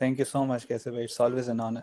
Thank you so much, Kaise bhai. It's always an honor.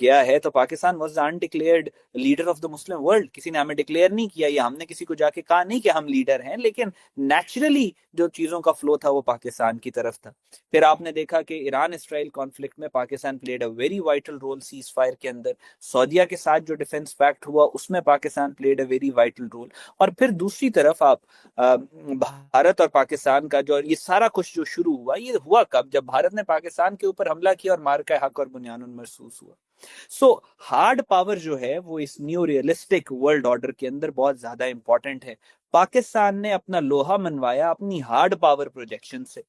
گیا ہے تو Pakistan was undeclared leader of the Muslim world. کسی نے ہمیں ڈکلیئر نہیں کیا یا ہم نے کسی کو جا کے کہا نہیں کہ ہم لیڈر ہیں, لیکن نیچرلی جو چیزوں کا فلو تھا وہ پاکستان کی طرف تھا. پھر آپ نے دیکھا کہ ایران اسرائیل کانفلکٹ میں Pakistan played a very vital role ceasefire کے اندر. سعودیہ کے ساتھ جو ڈیفنس پیکٹ ہوا اس میں Pakistan played a very vital role. اور پھر دوسری طرف آپ بھارت اور پاکستان کا جو یہ سارا کچھ جو شروع ہوا, یہ ہوا کب؟ جب بھارت نے پاکستان کے اوپر حملہ کیا اور مارکہ حق اور بنیان المرصوص ہوا. سو ہارڈ پاور جو ہے وہ اس نیو ریئلسٹک ورلڈ آرڈر کے اندر بہت زیادہ امپورٹنٹ ہے. پاکستان نے اپنا لوہا منوایا اپنی ہارڈ پاور پروجیکشن سے.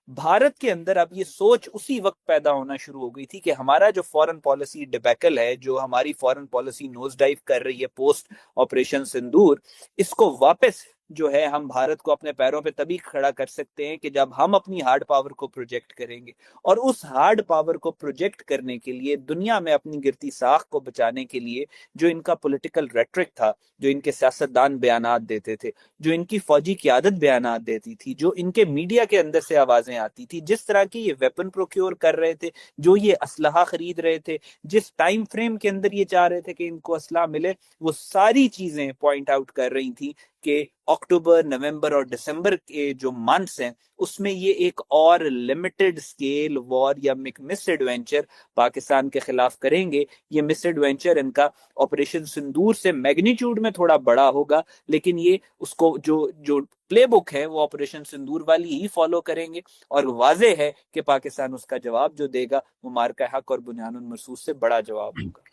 بھارت کے اندر اب یہ سوچ اسی وقت پیدا ہونا شروع ہو گئی تھی کہ ہمارا جو فورن پالیسی ڈبیکل ہے, جو ہماری فورن پالیسی نوز ڈائیو کر رہی ہے پوسٹ آپریشن سندور, اس کو واپس جو ہے ہم بھارت کو اپنے پیروں پہ تبھی کھڑا کر سکتے ہیں کہ جب ہم اپنی ہارڈ پاور کو پروجیکٹ کریں گے. اور اس ہارڈ پاور کو پروجیکٹ کرنے کے لیے دنیا میں اپنی گرتی ساکھ کو بچانے کے لیے جو ان کا پولیٹیکل ریٹرک تھا, جو ان کے سیاستدان بیانات دیتے تھے, جو ان کی فوجی قیادت بیانات دیتی تھی, جو ان کے میڈیا کے اندر سے آوازیں آتی تھی, جس طرح کی یہ ویپن پروکیور کر رہے تھے, جو یہ اسلحہ خرید رہے تھے, جس ٹائم فریم کے اندر یہ چاہ رہے تھے کہ ان کو اسلحہ ملے, وہ ساری چیزیں پوائنٹ آؤٹ کر رہی تھی کہ اکتوبر, نومبر اور دسمبر کے جو منتھس ہیں اس میں یہ ایک اور لمیٹڈ سکیل وار یا مس ایڈوینچر پاکستان کے خلاف کریں گے. یہ مس ایڈوینچر ان کا آپریشن سندور سے میگنیچیوڈ میں تھوڑا بڑا ہوگا, لیکن یہ اس کو جو پلے بک ہے وہ آپریشن سندور والی ہی فالو کریں گے. اور واضح ہے کہ پاکستان اس کا جواب جو دے گا وہ مارکہ حق اور بنیان المرصوص سے بڑا جواب ہوگا.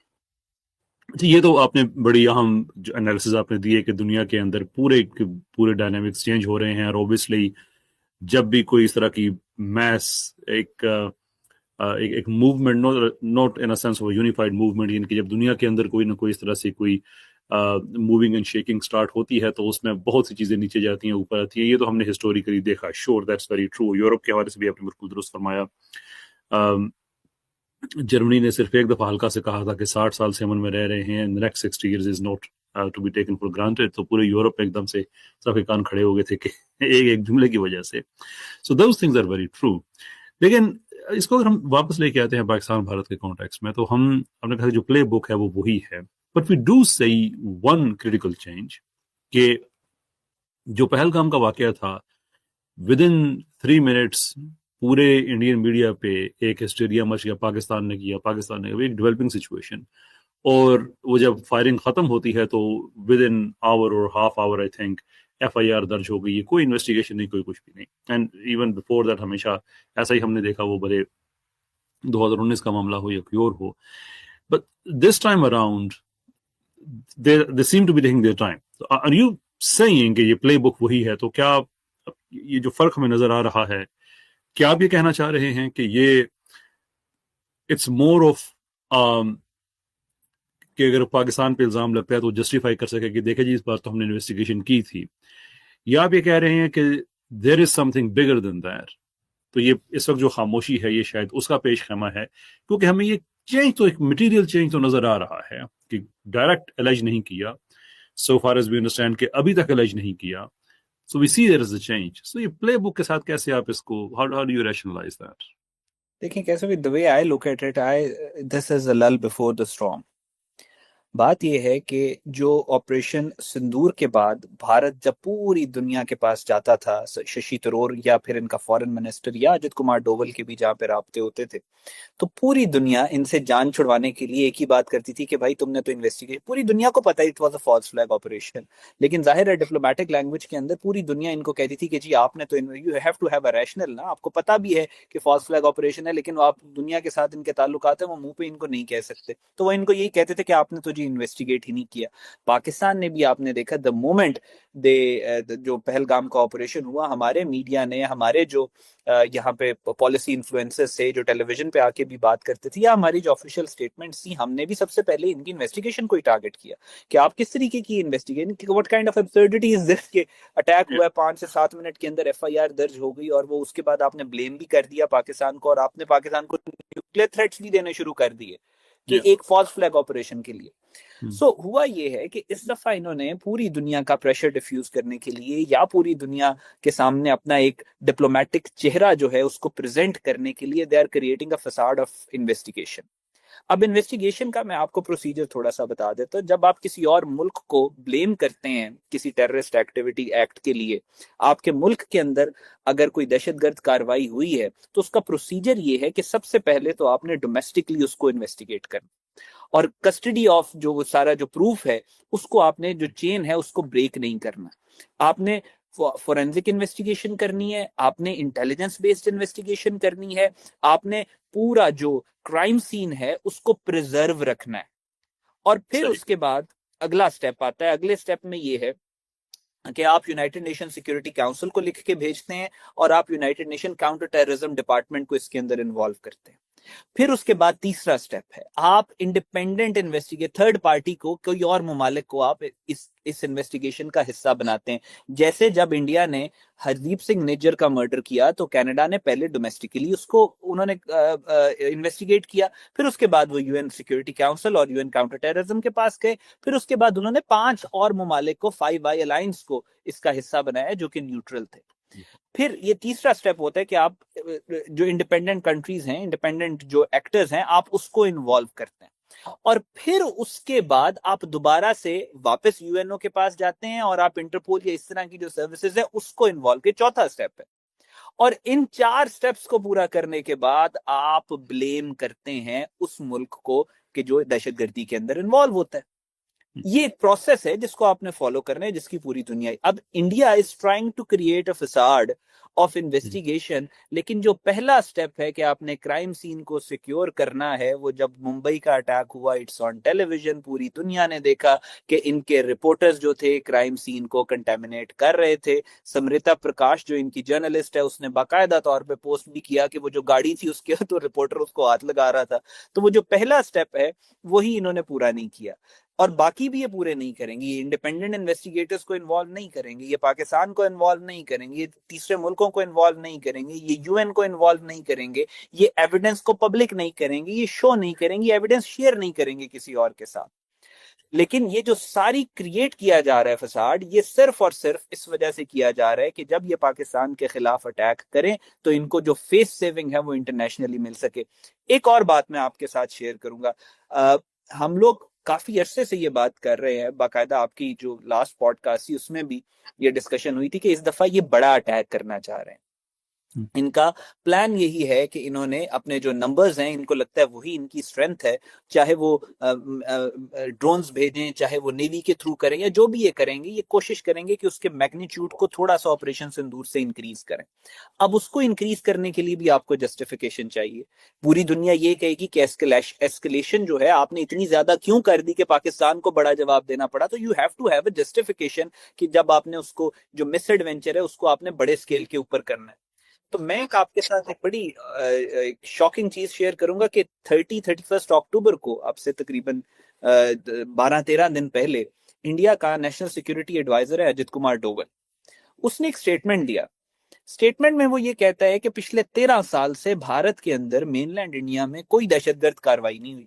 یہ تو آپ نے بڑی اہم جو انالیسز آپ نے دیے کہ دنیا کے اندر پورے ڈائنامکس چینج ہو رہے ہیں, اور اوبیسلی جب بھی کوئی اس طرح کی میس ایک movement, not in sense of unified movement, یعنی کہ جب دنیا کے اندر کوئی نہ کوئی اس طرح سے کوئی موونگ اینڈ شیکنگ سٹارٹ ہوتی ہے تو اس میں بہت سی چیزیں نیچے جاتی ہیں, اوپر آتی ہیں. یہ تو ہم نے ہسٹوریکلی دیکھا. شور دیٹس ویری ٹرو. یورپ کے حوالے سے بھی آپ نے بالکل درست فرمایا. جرمنی نے صرف ایک دفعہ ہلکا سے کہا تھا کہ 60 سال سے امن میں رہ رہے ہیں, next 60 years is not to be taken for granted. تو پورے یورپ میں ایک دم سے سب کے کان کھڑے ہو گئے تھے کہ ایک جملے کی وجہ سے. So those things are very true. لیکن اس کو اگر ہم واپس لے کے آتے ہیں پاکستان بھارت کے کانٹیکس میں, تو ہم نے کہا جو پلے بک ہے وہ وہی ہے. But we do see one critical change کہ جو پہلگام کا واقعہ تھا, ود ان 3 منٹس پورے انڈین میڈیا پہ ایک ہسٹیریا مچ گیا. پاکستان نے ایک ڈیولپنگ سچویشن, اور وہ جب فائرنگ ختم ہوتی ہے تو ود ان آور اور half hour I think FIR درج ہو گئی ہے. کوئی انویسٹیگیشن نہیں, کوئی کچھ بھی نہیں. اینڈ ایون بفور دیٹ ہمیشہ ایسا ہی ہم نے دیکھا, وہ بڑے 2019 کا معاملہ ہو یا کوئی اور ہو. But this time around they seem to be taking their time. So are you saying کہ یہ پلے بک وہی ہے؟ تو کیا یہ جو فرق ہمیں نظر آ رہا ہے, کیا آپ یہ کہنا چاہ رہے ہیں کہ یہ اٹس مور آف کہ اگر پاکستان پہ الزام لگتا ہے تو جسٹیفائی کر سکے کہ دیکھیں جی اس بار تو ہم نے انویسٹیگیشن کی تھی, یا آپ یہ کہہ رہے ہیں کہ دیر از some thing bigger then that? تو یہ اس وقت جو خاموشی ہے یہ شاید اس کا پیش خیمہ ہے, کیونکہ ہمیں یہ چینج تو ایک مٹیریل چینج تو نظر آ رہا ہے کہ ڈائریکٹ الج نہیں کیا, سو فار ایز وی انڈرسٹینڈ کہ ابھی تک الج نہیں کیا. سو وی سی دیر از اے چینج. سو یہ پلے بک کے ساتھ کیسے آپ اس کو how do you rationalize that? دیکھیں کیسے بھی the way I look at it, this is a lull before the storm. بات یہ ہے کہ جو آپریشن سندور کے بعد بھارت جب پوری دنیا کے پاس جاتا تھا, ششی تھرور یا پھر ان کا فارن منسٹر یا اجت کمار ڈوول کے بھی جہاں پہ رابطے ہوتے تھے, تو پوری دنیا ان سے جان چھڑوانے کے لیے ایک ہی بات کرتی تھی کہ بھائی تم نے تو انویسٹیگیٹ, پوری دنیا کو پتا it was a false flag operation. لیکن ظاہر ہے ڈپلومیٹک لینگویج کے اندر پوری دنیا ان کو کہتی تھی کہ جی آپ نے تو you have to have a rational نا, آپ کو پتا بھی ہے کہ فالس فلیگ آپریشن ہے, لیکن آپ دنیا کے ساتھ ان کے تعلقات ہیں وہ منہ پہ ان کو نہیں کہہ سکتے, تو وہ ان کو یہی کہتے تھے کہ آپ نے تو جی انویسٹیگیٹ ہی نہیں کیا. پاکستان نے بھی آپ نے دیکھا دا مومنٹ جو پہلگام کا آپریشن ہوا, ہمارے میڈیا نے, ہمارے جو یہاں پہ پالیسی انفلوئنسرز سے جو ٹیلی ویژن پہ آ کے بھی بات کرتے تھے, یا ہماری جو آفیشیل اسٹیٹمنٹس تھی, ہم نے بھی سب سے پہلے ان کی انویسٹیگیشن کو ہی ٹارگٹ کیا کہ آپ کس طریقے کی انویسٹیگیشن, واٹ کائنڈ آف ابسرڈٹی از دس کہ اٹیک ہوا ہے 5 سے 7 منٹ کے اندر FIR درج ہو گئی, اور وہ اس کے بعد آپ نے بلیم بھی کر دیا پاکستان کو, اور آپ نے پاکستان کو نیوکلیئر تھریٹس بھی دینے شروع کر دیے کہ ایک فالس فلیگ آپریشن کے لیے. سو ہوا یہ ہے کہ اس دفعہ انہوں نے پوری دنیا کا پریشر ڈیفیوز کرنے کے لیے, یا پوری دنیا کے سامنے اپنا ایک ڈپلومیٹک چہرہ جو ہے اس کو پریزنٹ کرنے کے لیے, دے آر کریٹنگ اے فساد آف انویسٹیگیشن. اب انویسٹیگیشن کا میں آپ کو پروسیجر تھوڑا سا بتا دیتا ہوں. جب آپ کسی اور ملک کو بلیم کرتے ہیں کسی ٹیررسٹ ایکٹیویٹی ایکٹ کے لیے، آپ کے ملک کے اندر اگر کوئی دہشت گرد کاروائی ہوئی ہے تو اس کا پروسیجر یہ ہے کہ سب سے پہلے تو آپ نے ڈومیسٹکلی اس کو انویسٹیگیٹ کرنا، اور کسٹڈی آف جو وہ سارا جو پروف ہے اس کو آپ نے جو چین ہے اس کو بریک نہیں کرنا. آپ نے فورینزک انویسٹیگیشن کرنی ہے، آپ نے انٹیلیجنس بیسڈ انویسٹیگیشن کرنی ہے، آپ نے پورا جو کرائم سین ہے اس کو پریزرو رکھنا ہے. اور پھر صحیح. اس کے بعد اگلا سٹیپ آتا ہے. اگلے سٹیپ میں یہ ہے کہ آپ یونائٹڈ نیشن سیکورٹی کاؤنسل کو لکھ کے بھیجتے ہیں اور آپ United nation counter terrorism department کو اس کے اندر انوالو کرتے ہیں. پھر اس کے بعد تیسرا سٹیپ ہے آپ انڈیپینڈنٹ انویسٹیگیٹ تھرڈ پارٹی کو، کوئی اور ممالک کو آپ اس انویسٹیگیشن کا حصہ بناتے ہیں. جیسے جب انڈیا نے ہردیپ سنگھ نیجر کا مرڈر کیا تو کینیڈا نے پہلے ڈومیسٹکلی اس کو انہوں نے انویسٹیگیٹ کیا، پھر اس کے بعد وہ یو این سیکورٹی کاؤنسل اور یو این کاؤنٹر ٹیررزم کے پاس گئے، پھر اس کے بعد انہوں نے 5 اور ممالک کو 5 آئی الائنس کو اس کا حصہ بنایا جو کہ نیوٹرل تھے. پھر یہ تیسرا سٹیپ ہوتا ہے کہ آپ جو انڈیپینڈنٹ کنٹریز ہیں، انڈیپینڈنٹ جو ایکٹرز ہیں، آپ اس کو انوالو کرتے ہیں. اور پھر اس کے بعد آپ دوبارہ سے واپس یو این او کے پاس جاتے ہیں اور آپ انٹرپول یا اس طرح کی جو سروسز ہیں اس کو انوالو کے چوتھا سٹیپ ہے. اور ان 4 سٹیپس کو پورا کرنے کے بعد آپ بلیم کرتے ہیں اس ملک کو کہ جو دہشت گردی کے اندر انوالو ہوتا ہے. یہ ایک پروسیس ہے جس کو آپ نے فالو کرنا ہے، جس کی پوری دنیا. اب India is trying to create a facade of investigation, لیکن جو پہلا سٹیپ ہے کہ آپ نے کرائم سین کو سیکیور کرنا ہے، وہ جب ممبئی کا اٹیک ہوا، اٹس آن ٹیلی ویژن، پوری دنیا نے دیکھا کہ ان کے رپورٹرز جو تھے کرائم سین کو کنٹامینیٹ کر رہے تھے. سمرتا پرکاش جو ان کی جرنلسٹ ہے اس نے باقاعدہ طور پہ پوسٹ بھی کیا کہ وہ جو گاڑی تھی اس کے تو رپورٹر اس کو ہاتھ لگا رہا تھا. تو وہ جو پہلا سٹیپ ہے وہی انہوں نے پورا نہیں کیا، اور باقی بھی یہ پورے نہیں کریں گے. یہ انڈیپینڈنٹ انویسٹیگیٹرز کو انوالو نہیں کریں گے، یہ پاکستان کو انوالو نہیں کریں گے، یہ تیسرے ملکوں کو انوالو نہیں کریں گے، یہ یو این کو انوالو نہیں کریں گے، یہ ایویڈنس کو پبلک نہیں کریں گے، یہ شو نہیں کریں گے، ایویڈنس شیئر نہیں کریں گے کسی اور کے ساتھ. لیکن یہ جو ساری کریٹ کیا جا رہا ہے فساد، یہ صرف اور صرف اس وجہ سے کیا جا رہا ہے کہ جب یہ پاکستان کے خلاف اٹیک کریں تو ان کو جو فیس سیونگ ہے وہ انٹرنیشنلی مل سکے. ایک اور بات میں آپ کے ساتھ شیئر کروں گا. ہم لوگ کافی عرصے سے یہ بات کر رہے ہیں، باقاعدہ آپ کی جو لاسٹ پوڈ کاسٹ تھی اس میں بھی یہ ڈسکشن ہوئی تھی کہ اس دفعہ یہ بڑا اٹیک کرنا چاہ رہے ہیں. ان کا پلان یہی ہے کہ انہوں نے اپنے جو نمبرز ہیں ان کو لگتا ہے وہی ان کی اسٹرینتھ ہے، چاہے وہ ڈرونز بھیجیں، چاہے وہ نیوی کے تھرو کریں، یا جو بھی یہ کریں گے، یہ کوشش کریں گے کہ اس کے میگنیچیوڈ کو تھوڑا سا آپریشن سندور سے انکریز کریں. اب اس کو انکریز کرنے کے لیے بھی آپ کو جسٹیفیکیشن چاہیے. پوری دنیا یہ کہے گی کہ ایسکلیشن جو ہے آپ نے اتنی زیادہ کیوں کر دی کہ پاکستان کو بڑا جواب دینا پڑا. تو you have to have a justification کہ جب آپ نے اس کو جو مس ایڈونچر ہے اس کو آپ نے بڑے اسکیل کے اوپر کرنا ہے. تو میں آپ کے ساتھ ایک بڑی شاکنگ چیز شیئر کروں گا کہ 31 اکتوبر کو اب سے تقریباً 12-13 دن پہلے انڈیا کا نیشنل سیکورٹی ایڈوائزر ہے اجت کمار ڈوول، اس نے ایک سٹیٹمنٹ دیا. سٹیٹمنٹ میں وہ یہ کہتا ہے کہ پچھلے 13 سال سے بھارت کے اندر مین لینڈ انڈیا میں کوئی دہشت گرد کاروائی نہیں ہوئی،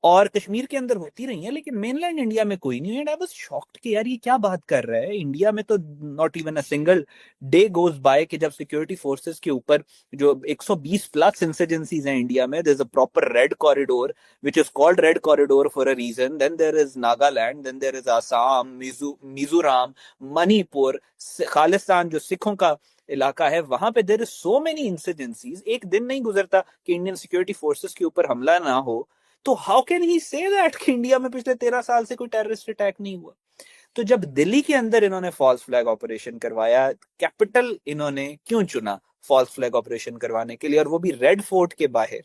اور کشمیر کے اندر ہوتی رہی ہیں لیکن مین لینڈ انڈیا میں کوئی نہیں ہوئی. I was shocked کہ یار یہ کیا بات کر رہا ہے. انڈیا میں تو not even a single day goes by کہ جب سیکورٹی فورسز کے اوپر جو 120 پلس انسرجنسیز ہیں انڈیا میں, there's a proper red corridor which is called red corridor for a reason. Then there is Nagaland, then there is Assam, Mizoram, Manipur, Khalistan جو سکھوں کا علاقہ ہے وہاں پہ there is so many insurgencies. ایک دن نہیں گزرتا کہ انڈین سیکورٹی فورسز کے اوپر حملہ نہ ہو. تو ہاؤ کین ہی سے دیٹ کہ انڈیا میں پچھلے 13 سال سے کوئی ٹیررسٹ اٹیک نہیں ہوا. تو جب دلی کے اندر انہوں نے فالس فلیگ آپریشن کروایا, کیپٹل انہوں نے کیوں چنا فالس فلیگ آپریشن کروانے کے لیے, اور وہ بھی ریڈ فورٹ کے باہر.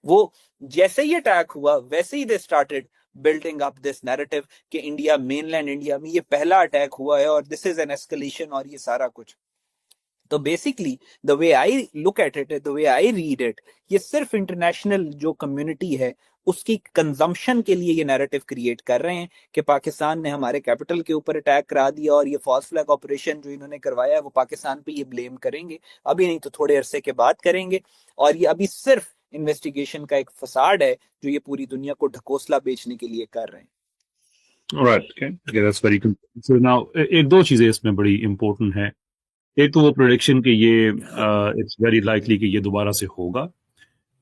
وہ جیسے ہی اٹیک ہوا ویسے ہی they started building up this narrative کہ انڈیا, مین لینڈ انڈیا میں یہ پہلا اٹیک ہوا ہے اور دس از این ایسکلیشن اور یہ سارا کچھ. تو basically the way I look at it, the way I read it, یہ صرف انٹرنیشنل جو کمیونٹی ہے اس کی کنزمپشن کے لیے یہ نیریٹو کریٹ کر رہے ہیں کہ پاکستان نے ہمارے کیپٹل کے اوپر اٹیک کرا دیا اور یہ فالس فلیگ آپریشن جو انہوں نے کروایا ہے وہ پاکستان پہ یہ بلیم کریں گے. ابھی نہیں تو تھوڑے عرصے کے بعد کریں گے, اور یہ ابھی صرف انویسٹیگیشن کا ایک فساد ہے جو یہ پوری دنیا کو ڈھکوسلا بیچنے کے لیے کر رہے ہیں. Alright, okay, that's very good. So now ایک دو چیزیں اس میں بڑی امپورٹنٹ ہیں. ایک تو وہ پروڈکشن کہ یہ اٹس ویری لائکلی کہ یہ دوبارہ سے ہوگا.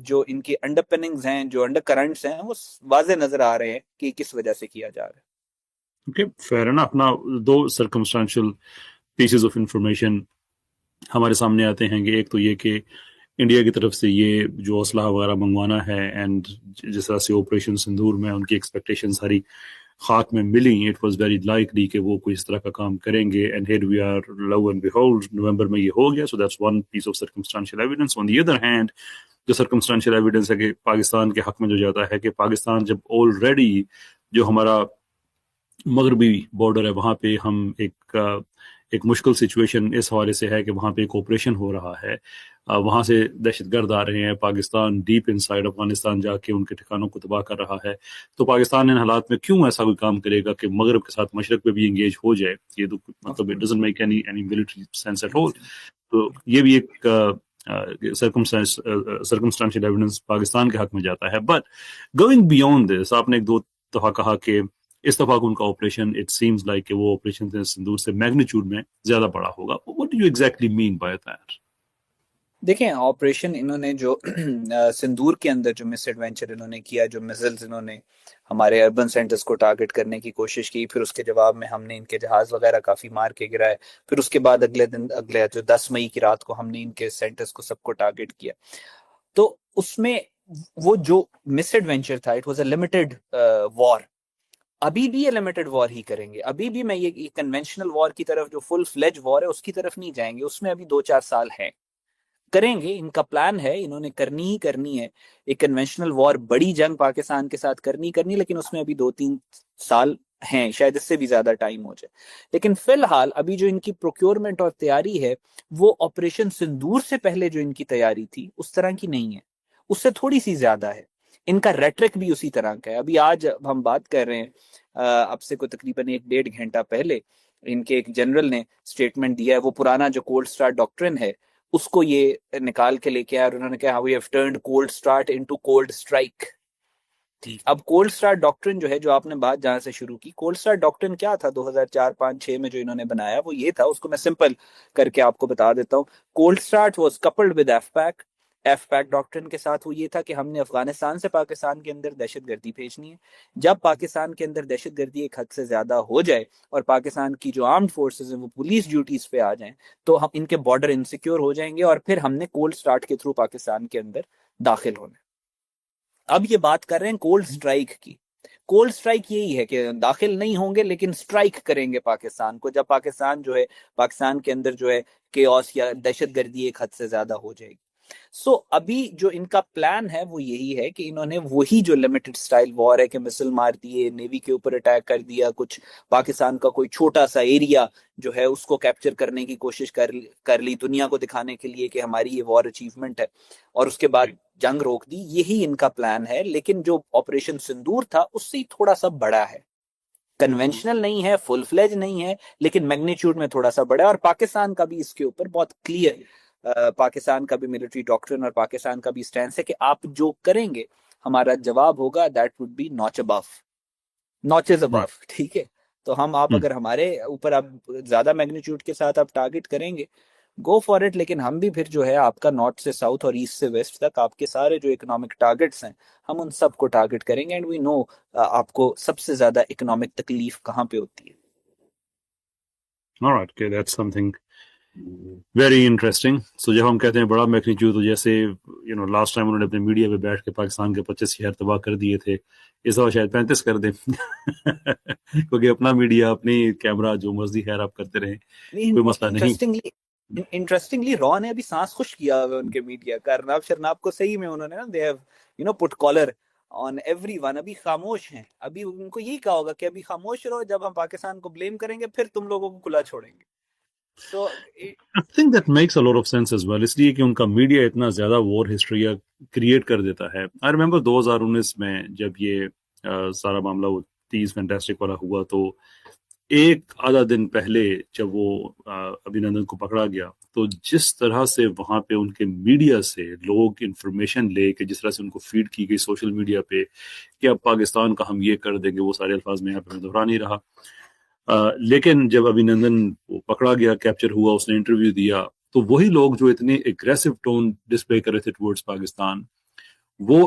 جو ان کی انڈر پننگز ہیں, جو انڈر کرنٹس ہیں, وہ واضح نظر آ رہے ہیں کہ کس وجہ سے کیا جا رہا ہے. Okay, fair enough. Now, do circumstantial pieces of information ہمارے سامنے آتے ہیں. کہ ایک تو یہ کہ انڈیا کی طرف سے یہ جو اسلحہ وغیرہ منگوانا ہے, اینڈ جس طرح سے آپریشن سندور میں ان کی ایکسپیکٹیشن ساری خاک میں ملی, اٹ واز ویری لائکلی کہ وہ کوئی اس طرح کا کام کریں گے, and here we are, love and behold, نومبر میں یہ ہو گیا. So that's one piece of circumstantial evidence. On the other hand, جو سرکمسٹانشیل ایویڈنس ہے کہ پاکستان کے حق میں جو جاتا ہے کہ پاکستان جب آلریڈی جو ہمارا مغربی بارڈر ہے وہاں پہ ہم ایک مشکل سچویشن اس حوالے سے ہے کہ وہاں پہ ایک آپریشن ہو رہا ہے, وہاں سے دہشت گرد آ رہے ہیں, Pakistan deep in side Afghanistan جا کے ان کے ٹھکانوں کو تباہ کر رہا ہے, تو پاکستان ان حالات میں کیوں ایسا کوئی کام کرے گا کہ مغرب کے ساتھ مشرق پہ بھی انگیج ہو جائے؟ یہ تو مطلب it doesn't make any military sense at all. تو یہ بھی ایک سرکمسٹانشیل ایویڈنس پاکستان کے حق میں جاتا ہے. بٹ گوئنگ بیونڈ دس, آپ نے ایک دو دفعہ کہا کہ اس دفعہ ان کا آپریشن اٹ سیمز لائک کہ وہ آپریشن سندور سے میگنیچیوڈ میں زیادہ بڑا ہوگا. What do you exactly mean by that? دیکھیں, آپریشن انہوں نے جو سندور کے اندر جو مس ایڈونچر انہوں نے کیا, جو میزلز انہوں نے ہمارے اربن سینٹرز کو ٹارگٹ کرنے کی کوشش کی, پھر اس کے جواب میں ہم نے ان کے جہاز وغیرہ کافی مار کے گرائے, پھر اس کے بعد اگلے جو 10 مئی کی رات کو ہم نے ان کے سینٹرز کو سب کو ٹارگٹ کیا. تو اس میں وہ جو مس ایڈونچر تھا, اٹ واز اے لمیٹڈ وار. ابھی بھی یہ لمیٹڈ وار ہی کریں گے, ابھی بھی میں یہ کنونشنل وار کی طرف جو فل فلیج وار ہے اس کی طرف نہیں جائیں گے, اس میں ابھی 2-4 سال ہیں. کریں گے, ان کا پلان ہے, انہوں نے کرنی ہی کرنی ہے ایک کنونشنل وار, بڑی جنگ پاکستان کے ساتھ کرنی, لیکن اس میں ابھی 2-3 سال ہیں, شاید اس سے بھی زیادہ ٹائم ہو جائے. لیکن فی الحال ابھی جو ان کی پروکیورمنٹ اور تیاری ہے وہ آپریشن سندور سے پہلے جو ان کی تیاری تھی اس طرح کی نہیں ہے, اس سے تھوڑی سی زیادہ ہے. ان کا ریٹرک بھی اسی طرح کا ہے. ابھی آج ہم بات کر رہے ہیں, اب سے کوئی تقریباً 1-1.5 گھنٹہ پہلے ان کے ایک جنرل نے سٹیٹمنٹ دیا ہے, وہ پرانا جو کولڈ سٹار ڈاکٹرن ہے اس کو یہ نکال کے لے کے آیا, اور انہوں نے کہا we have turned cold start into cold strike. اب کولڈ سٹار ڈاکٹرن جو ہے, جو آپ نے بات جہاں سے شروع کی, کولڈ سٹار ڈاکٹرن کیا تھا 2004-5-6 میں جو انہوں نے بنایا, وہ یہ تھا, اس کو میں سمپل کر کے آپ کو بتا دیتا ہوں. Cold start was coupled with F pack doctrine کے ساتھ. وہ یہ تھا کہ ہم نے افغانستان سے پاکستان کے اندر دہشت گردی بھیجنی ہے. جب پاکستان کے اندر دہشت گردی ایک حد سے زیادہ ہو جائے اور پاکستان کی جو آرمڈ فورسز ہیں وہ پولیس ڈیوٹیز پہ آ جائیں, تو ہم ان کے بارڈر انسیکیور ہو جائیں گے, اور پھر ہم نے کولڈ سٹارٹ کے تھرو پاکستان کے اندر داخل ہونا. اب یہ بات کر رہے ہیں کولڈ سٹرائک کی. کولڈ سٹرائک یہی ہے کہ داخل نہیں ہوں گے لیکن سٹرائک کریں گے پاکستان کو, جب پاکستان جو ہے, پاکستان کے اندر جو ہے کیوس یا دہشت گردی ایک حد سے زیادہ ہو جائے گی. ابھی جو ان کا پلان ہے وہ یہی ہے کہ انہوں نے وہی جو لمیٹڈ سٹائل وار ہے کہ مسل مار دیے, نیوی کے اوپر اٹیک کر دیا, کچھ پاکستان کا کوئی چھوٹا سا ایریا جو ہے اس کو کیپچر کرنے کی کوشش کر لی دنیا کو دکھانے کے لیے کہ ہماری یہ وار اچیومنٹ ہے, اور اس کے بعد جنگ روک دی, یہی ان کا پلان ہے. لیکن جو آپریشن سندور تھا اس سے تھوڑا سا بڑا ہے, کنونشنل نہیں ہے, فل فلیج نہیں ہے, لیکن میگنیچیوڈ میں تھوڑا سا بڑا ہے. اور پاکستان کا بھی اس کے اوپر بہت کلیئر, پاکستان کا بھی ملٹری ڈاکٹرن اور پاکستان کا بھی سٹینس ہے کہ آپ جو کریں گے ہمارا جواب ہوگا دیٹ وڈ بی ناچز ابو. ٹھیک ہے, تو آپ اگر ہمارے اوپر آپ زیادہ میگنیچیوڈ کے ساتھ آپ ٹارگٹ کریں گے, گو فار اٹ, لیکن ہم بھی پھر جو ہے آپ کا نارتھ سے ساؤتھ اور ایسٹ سے ویسٹ تک آپ کے سارے جو اکنامک ٹارگٹس ہیں ہم ان سب کو ٹارگٹ کریں گے. اینڈ وی نو آپ کو سب سے زیادہ اکنامک تکلیف کہاں پہ ہوتی ہے. Alright, okay, that's something very interesting. So جب ہم کہتے ہیں بڑا میگنیچیوڈ, تو جیسے لاسٹ ٹائم انہوں نے اپنے میڈیا پہ بیٹھ کے پاکستان کے 25 شہر تباہ کر دیے تھے, اس دفعہ شاید 35 کر دیں کیونکہ اپنا میڈیا, اپنی کیمرہ جو مرضی خیر آپ کرتے رہیں, کوئی مسئلہ نہیں. انٹرسٹنگلی را نے ابھی سانس خوش کیا ہوا ان کے میڈیا کا. ارناب شرناب کو صحیح میں انہوں نے نا, they have put collar on everyone. ابھی خاموش ہیں, ابھی ان کو یہی کہا ہوگا کہ ابھی خاموش رہو, جب ہم پاکستان کو بلیم کریں گے پھر تم لوگوں کو کھلا چھوڑیں گے. So I think that makes a lot of sense as well, اس لیے کہ ان کا میڈیا اتنا زیادہ وار ہسٹری کریٹ کر دیتا ہے. I remember 2019 میں جب یہ سارا معاملہ وہ 30 فینٹاسٹک والا ہوا, تو ایک آدھا دن پہلے جب وہ ابھینندن کو پکڑا گیا, تو جس طرح سے وہاں پہ ان کے میڈیا سے لوگ انفارمیشن لے کے جس طرح سے ان کو فیڈ کی گئی سوشل میڈیا پہ کہ اب پاکستان کا ہم یہ کر دیں گے, وہ سارے الفاظ میں یہاں پہ دہرا نہیں رہا. لیکن جب ابھینندن پکڑا گیا, کیپچر ہوا, اس نے انٹرویو دیا, تو وہی لوگ جو اتنے اگریسو ٹون ڈسپلے کر رہے تھے ٹورڈز پاکستان, وہ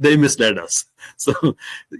They misled us. So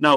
Now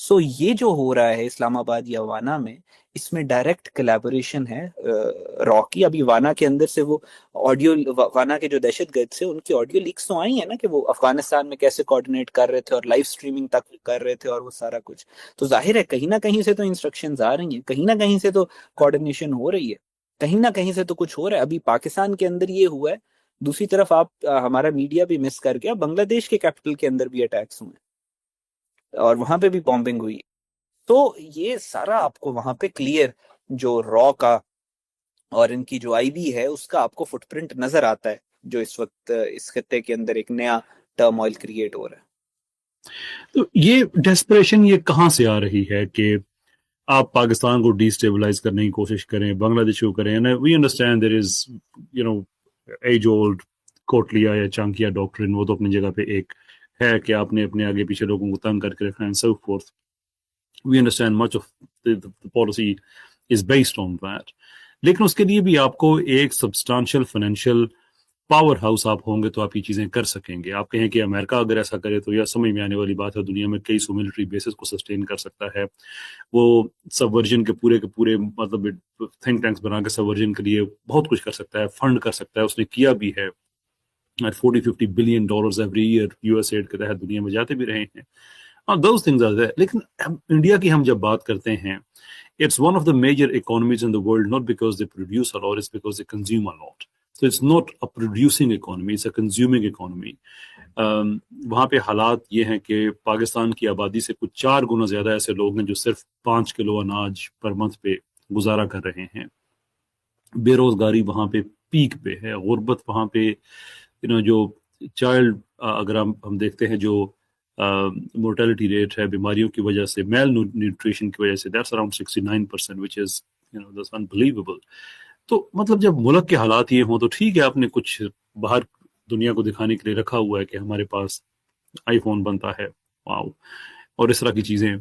سو یہ جو ہو رہا ہے اسلام آباد یا وانا میں، اس میں ڈائریکٹ کلیبوریشن ہے را کی. ابھی وانا کے اندر سے وہ آڈیو، وانا کے جو دہشت گرد تھے ان کی آڈیو لیکس تو آئی ہیں نا، کہ وہ افغانستان میں کیسے کوآرڈینیٹ کر رہے تھے اور لائیو سٹریمنگ تک کر رہے تھے اور وہ سارا کچھ. تو ظاہر ہے کہیں نہ کہیں سے تو انسٹرکشنز آ رہی ہیں، کہیں نہ کہیں سے تو کوآرڈینیشن ہو رہی ہے، کہیں نہ کہیں سے تو کچھ ہو رہا ہے. ابھی پاکستان کے اندر یہ ہوا ہے، دوسری طرف آپ ہمارا میڈیا بھی مس کر گیا، بنگلہ دیش کے کیپٹل کے اندر بھی اٹیکس ہوئے اور وہاں پہ بھی بامبنگ ہوئی. تو یہ سارا آپ کو وہاں پہ کلیئر جو را کا اور ان کی جو آئی بی ہے اس کا آپ کو فٹ پرنٹ نظر آتا ہے، جو اس وقت اس خطے کے اندر ایک نیا ٹرم آئل کریٹ ہو رہا ہے. تو یہ ڈیسپریشن یہ کہاں سے آ رہی ہے کہ آپ پاکستان کو ڈی سٹیبلائز کرنے کی کوشش کریں، بنگلہ دیش کو کریں؟ We understand there is age old Kautilya یا چانکیا ڈاکٹرن، وہ تو اپنی جگہ پہ ایک ہے کہ آپ نے اپنے آگے پیچھے لوگوں کو تنگ کر کے رکھنا ہے، so fourth. We understand much of policy is based on that. لیکن اس کے لیے بھی آپ کو ایک سبسٹانشیل فائنینشیل پاور ہاؤس آپ ہوں گے تو آپ یہ چیزیں کر سکیں گے. آپ کہیں کہ امریکہ اگر ایسا کرے تو یہ سمجھ میں آنے والی بات ہے، دنیا میں کئی سو ملٹری بیسز کو سسٹین کر سکتا ہے. وہ سب ورجن کے پورے مطلب تھنک ٹینکس بنا کے سب ورجن کے لیے بہت کچھ کر سکتا ہے، فنڈ کر سکتا ہے، اس نے کیا بھی ہے. 40-50 billion dollars every year U S aid کے تحت دنیا میں جاتے بھی رہے ہیں. Those things are there. لیکن انڈیا کی ہم جب بات کرتے ہیں، it's one of the major economies in the world, not because they produce a lot, it's because they consume a lot. So it's not a producing economy, it's a consuming economy. وہاں پہ حالات یہ ہیں کہ پاکستان کی آبادی سے کچھ 4 گنا زیادہ ایسے لوگ ہیں جو صرف 5 کلو اناج پر منتھ پہ گزارا کر رہے ہیں. بے روزگاری وہاں پہ پیک پہ ہے. غربت وہاں پہ جو چائلڈ اگر ہم دیکھتے ہیں جو mortality rate ہے بیماریوں کی وجہ سے، میل نیوٹریشن کی وجہ سے، that's around 69%, which is that's unbelievable. تو مطلب جب ملک کے حالات یہ ہوں تو ٹھیک ہے، آپ نے کچھ باہر دنیا کو دکھانے کے لیے رکھا ہوا ہے کہ ہمارے پاس آئی فون بنتا ہے، واو، اور اس طرح کی چیزیں.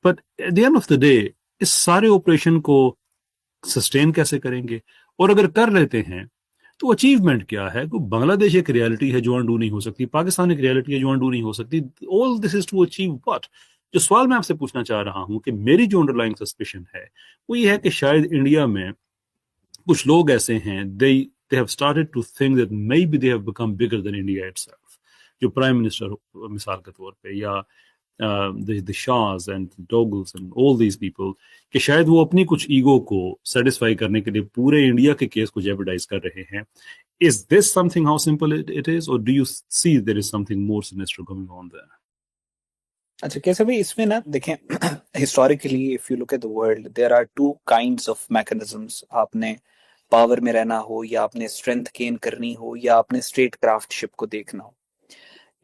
but at the end of the day اس سارے آپریشن کو سسٹین کیسے کریں گے؟ اور اگر کر لیتے ہیں تو اچیومنٹ کیا ہے؟ بنگلہ دیش ایک ریالٹی ہے جو انڈو نہیں ہو سکتی، پاکستان ایک ریالٹی ہے جو انڈو نہیں ہو سکتی. آل دس از ٹو اچیو واٹ؟ جو سوال میں آپ سے پوچھنا چاہ رہا ہوں کہ میری جو انڈر لائنگ سسپیشن ہے وہ یہ ہے کہ شاید انڈیا میں کچھ لوگ ایسے ہیں، they have started to think that maybe they have become bigger than India itself. جو پرائم منسٹر مثال کے طور پہ، یا the Shahs and Dogles and all these people، کہ شاید وہ اپنی کچھ ایگو کو سیٹسفائی کرنے کے لیے پورے انڈیا کے کیس کو جیپرڈائز کر رہے ہیں. Is this something how simple it is, or do you see there is something more sinister going on there? اچھا کیسے بھائی، اس میں نا دیکھیں historically if you look at the world there are 2 kinds of mechanisms. آپ نے power میں رہنا ہو یا آپ نے اسٹرینتھ گین کرنی ہو یا آپ نے اسٹیٹ کرافٹ شپ کو دیکھنا ہو.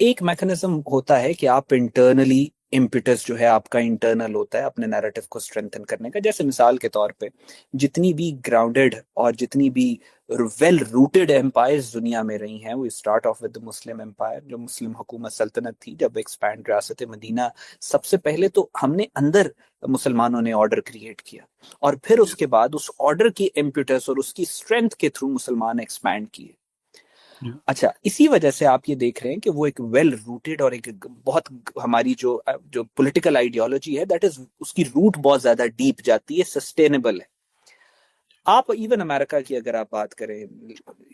ایک میکنزم ہوتا ہے کہ آپ انٹرنلی امپیٹس جو ہے آپ کا انٹرنل ہوتا ہے اپنے نیریٹو کو اسٹرینتھن کرنے کا. جیسے مثال کے طور پہ جتنی بھی گراؤنڈڈ اور جتنی بھی ویل روٹڈ امپائرز دنیا میں رہی ہیں، وہ start off with Muslim empire, جو مسلم حکومت سلطنت تھی. جب ایکسپینڈ ریاست مدینہ، سب سے پہلے تو ہم نے اندر مسلمانوں نے آرڈر کریٹ کیا، اور پھر اس کے بعد اس آرڈر کی امپیٹس اور اس کی اسٹرینتھ کے تھرو مسلمان ایکسپینڈ کیے. اچھا اسی وجہ سے آپ یہ دیکھ رہے ہیں کہ وہ ایک ویل روٹڈ اور ایک بہت ہماری جو پولیٹیکل آئیڈیالوجی ہے دیٹ از، اس کی روٹ بہت زیادہ ڈیپ جاتی ہے، سسٹینیبل ہے. آپ ایون امریکہ کی اگر آپ بات کریں،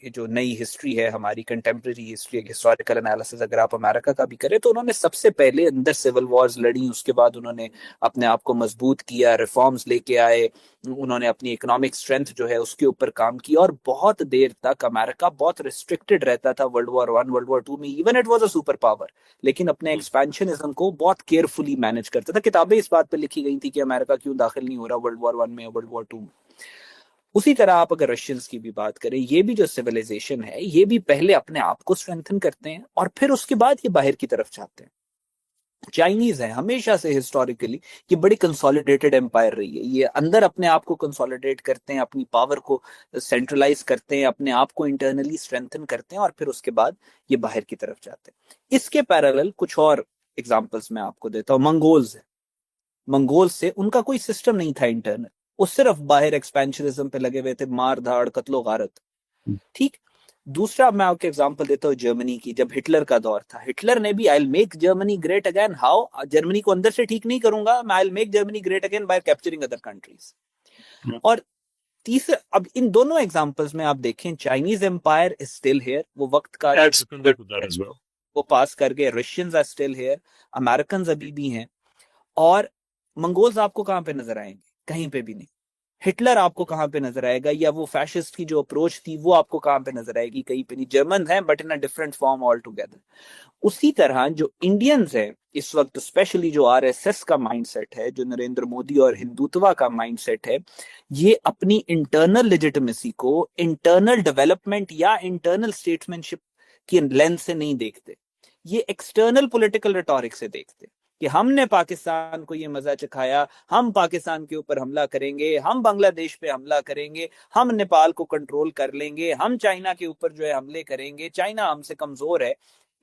یہ جو نئی ہسٹری ہے ہماری کنٹمپریری ہسٹری، ہسٹوریکل انالیسس اگر آپ امریکہ کا بھی کریں تو انہوں نے سب سے پہلے اندر سول وارز لڑی، اس کے بعد انہوں نے اپنے آپ کو مضبوط کیا، ریفارمز لے کے آئے، انہوں نے اپنی اکنامک اسٹرینتھ جو ہے اس کے اوپر کام کیا، اور بہت دیر تک امریکہ بہت ریسٹرکٹڈ رہتا تھا ورلڈ وار 1 ورلڈ وار 2 میں، even it was a super power, لیکن اپنے ایکسپینشنزم کو بہت کیئرفلی مینج کرتا تھا. کتابیں اس بات پہ لکھی گئی تھی کہ امریکہ کیوں داخل نہیں ہو رہا ورلڈ وار 1 میں، ورلڈ وار 2 میں. اسی طرح آپ اگر رشینز کی بھی بات کریں، یہ بھی جو سیویلائزیشن ہے یہ بھی پہلے اپنے آپ کو اسٹرینتھن کرتے ہیں اور پھر اس کے بعد یہ باہر کی طرف جاتے ہیں. چائنیز ہیں ہمیشہ سے ہسٹوریکلی یہ بڑی کنسولیڈیٹڈ امپائر رہی ہے، یہ اندر اپنے آپ کو کنسولیڈیٹ کرتے ہیں، اپنی پاور کو سینٹرلائز کرتے ہیں، اپنے آپ کو انٹرنلی اسٹرینتھن کرتے ہیں، اور پھر اس کے بعد یہ باہر کی طرف جاتے ہیں. اس کے پیرالل کچھ اور ایگزامپلس میں آپ کو دیتا ہوں. منگولز ہیں، منگول سے ان کا کوئی سسٹم نہیں تھا انٹرنل، وہ صرف باہر ایکسپینشنزم پہ لگے ہوئے تھے، مار دھاڑ، قتل و غارت. ٹھیک، دوسرا میں آپ کو ایگزامپل دیتا ہوں جرمنی کی. جب ہٹلر کا دور تھا, ہٹلر نے بھی I will make Germany great again. How? Germany کو اندر سے ٹھیک نہیں کروں گا میں, I will make Germany great again by capturing other countries. Yeah. اور تیسرا, اب ان دونوں ایگزامپلس میں آپ دیکھیں Chinese empire is still here, وہ وقت کا Add second to that as well. وہ پاس کر گئے. Russians are still here, Americans ابھی بھی ہیں, اور منگولز آپ کو کہاں پہ نظر آئیں گے؟ کہیں پہ بھی نہیں. ہٹلر آپ کو کہاں پہ نظر آئے گا, یا وہ فیشسٹ کی جو اپروچ تھی وہ آپ کو کہاں پہ نظر آئے گی؟ کہیں پہ نہیں. جرمن ہیں but in different form all together. اسی طرح جو انڈینز ہیں اس وقت, اسپیشلی جو آر ایس ایس کا مائنڈ سیٹ ہے, جو نریندر مودی اور ہندوتوا کا مائنڈ سیٹ ہے, یہ اپنی انٹرنل لیجیٹمیسی کو انٹرنل ڈیولپمنٹ یا انٹرنل اسٹیٹمنٹ شپ کی لینس سے نہیں دیکھتے, یہ ایکسٹرنل پولیٹیکل ریٹورک سے دیکھتے کہ ہم نے پاکستان کو یہ مزہ چکھایا, ہم پاکستان کے اوپر حملہ کریں گے, ہم بنگلہ دیش پہ حملہ کریں گے, ہم نیپال کو کنٹرول کر لیں گے, ہم چائنا کے اوپر جو ہے حملے کریں گے, چائنا ہم سے کمزور ہے.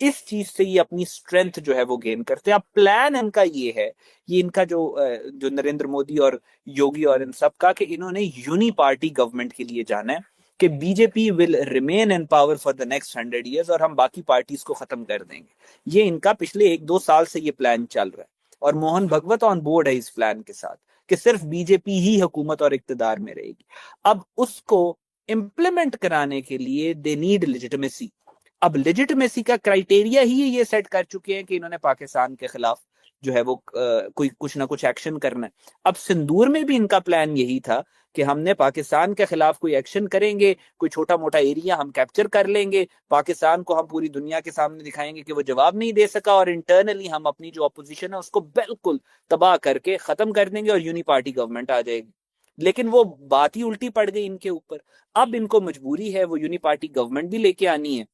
اس چیز سے یہ اپنی اسٹرینتھ جو ہے وہ گین کرتے ہیں. اب پلان ان کا یہ ہے, یہ ان کا جو نریندر مودی اور یوگی اور ان سب کا, کہ انہوں نے یونی پارٹی گورنمنٹ کے لیے جانا ہے, کہ B J P will remain in power for the next 100 years اور ہم باقی پارٹیز کو ختم کر دیں گے. یہ ان کا پچھلے 1-2 سال سے یہ پلان چل رہا ہے, اور موہن بھگوت آن بورڈ ہے اس پلان کے ساتھ کہ صرف بی جے پی ہی حکومت اور اقتدار میں رہے گی. اب اس کو امپلیمنٹ کرانے کے لیے دے نیڈ لیجیٹمیسی. اب لیجیٹمیسی کا کرائٹیریا ہی یہ سیٹ کر چکے ہیں کہ انہوں نے پاکستان کے خلاف جو ہے وہ کوئی کچھ نہ کچھ ایکشن کرنا ہے. اب سندور میں بھی ان کا پلان یہی تھا کہ ہم نے پاکستان کے خلاف کوئی ایکشن کریں گے, کوئی چھوٹا موٹا ایریا ہم کیپچر کر لیں گے, پاکستان کو ہم پوری دنیا کے سامنے دکھائیں گے کہ وہ جواب نہیں دے سکا, اور انٹرنلی ہم اپنی جو اپوزیشن ہے اس کو بالکل تباہ کر کے ختم کر دیں گے اور یونی پارٹی گورنمنٹ آ جائے گی. لیکن وہ بات ہی الٹی پڑ گئی ان کے اوپر. اب ان کو مجبوری ہے وہ یونی پارٹی گورنمنٹ بھی لے کے آنی ہے,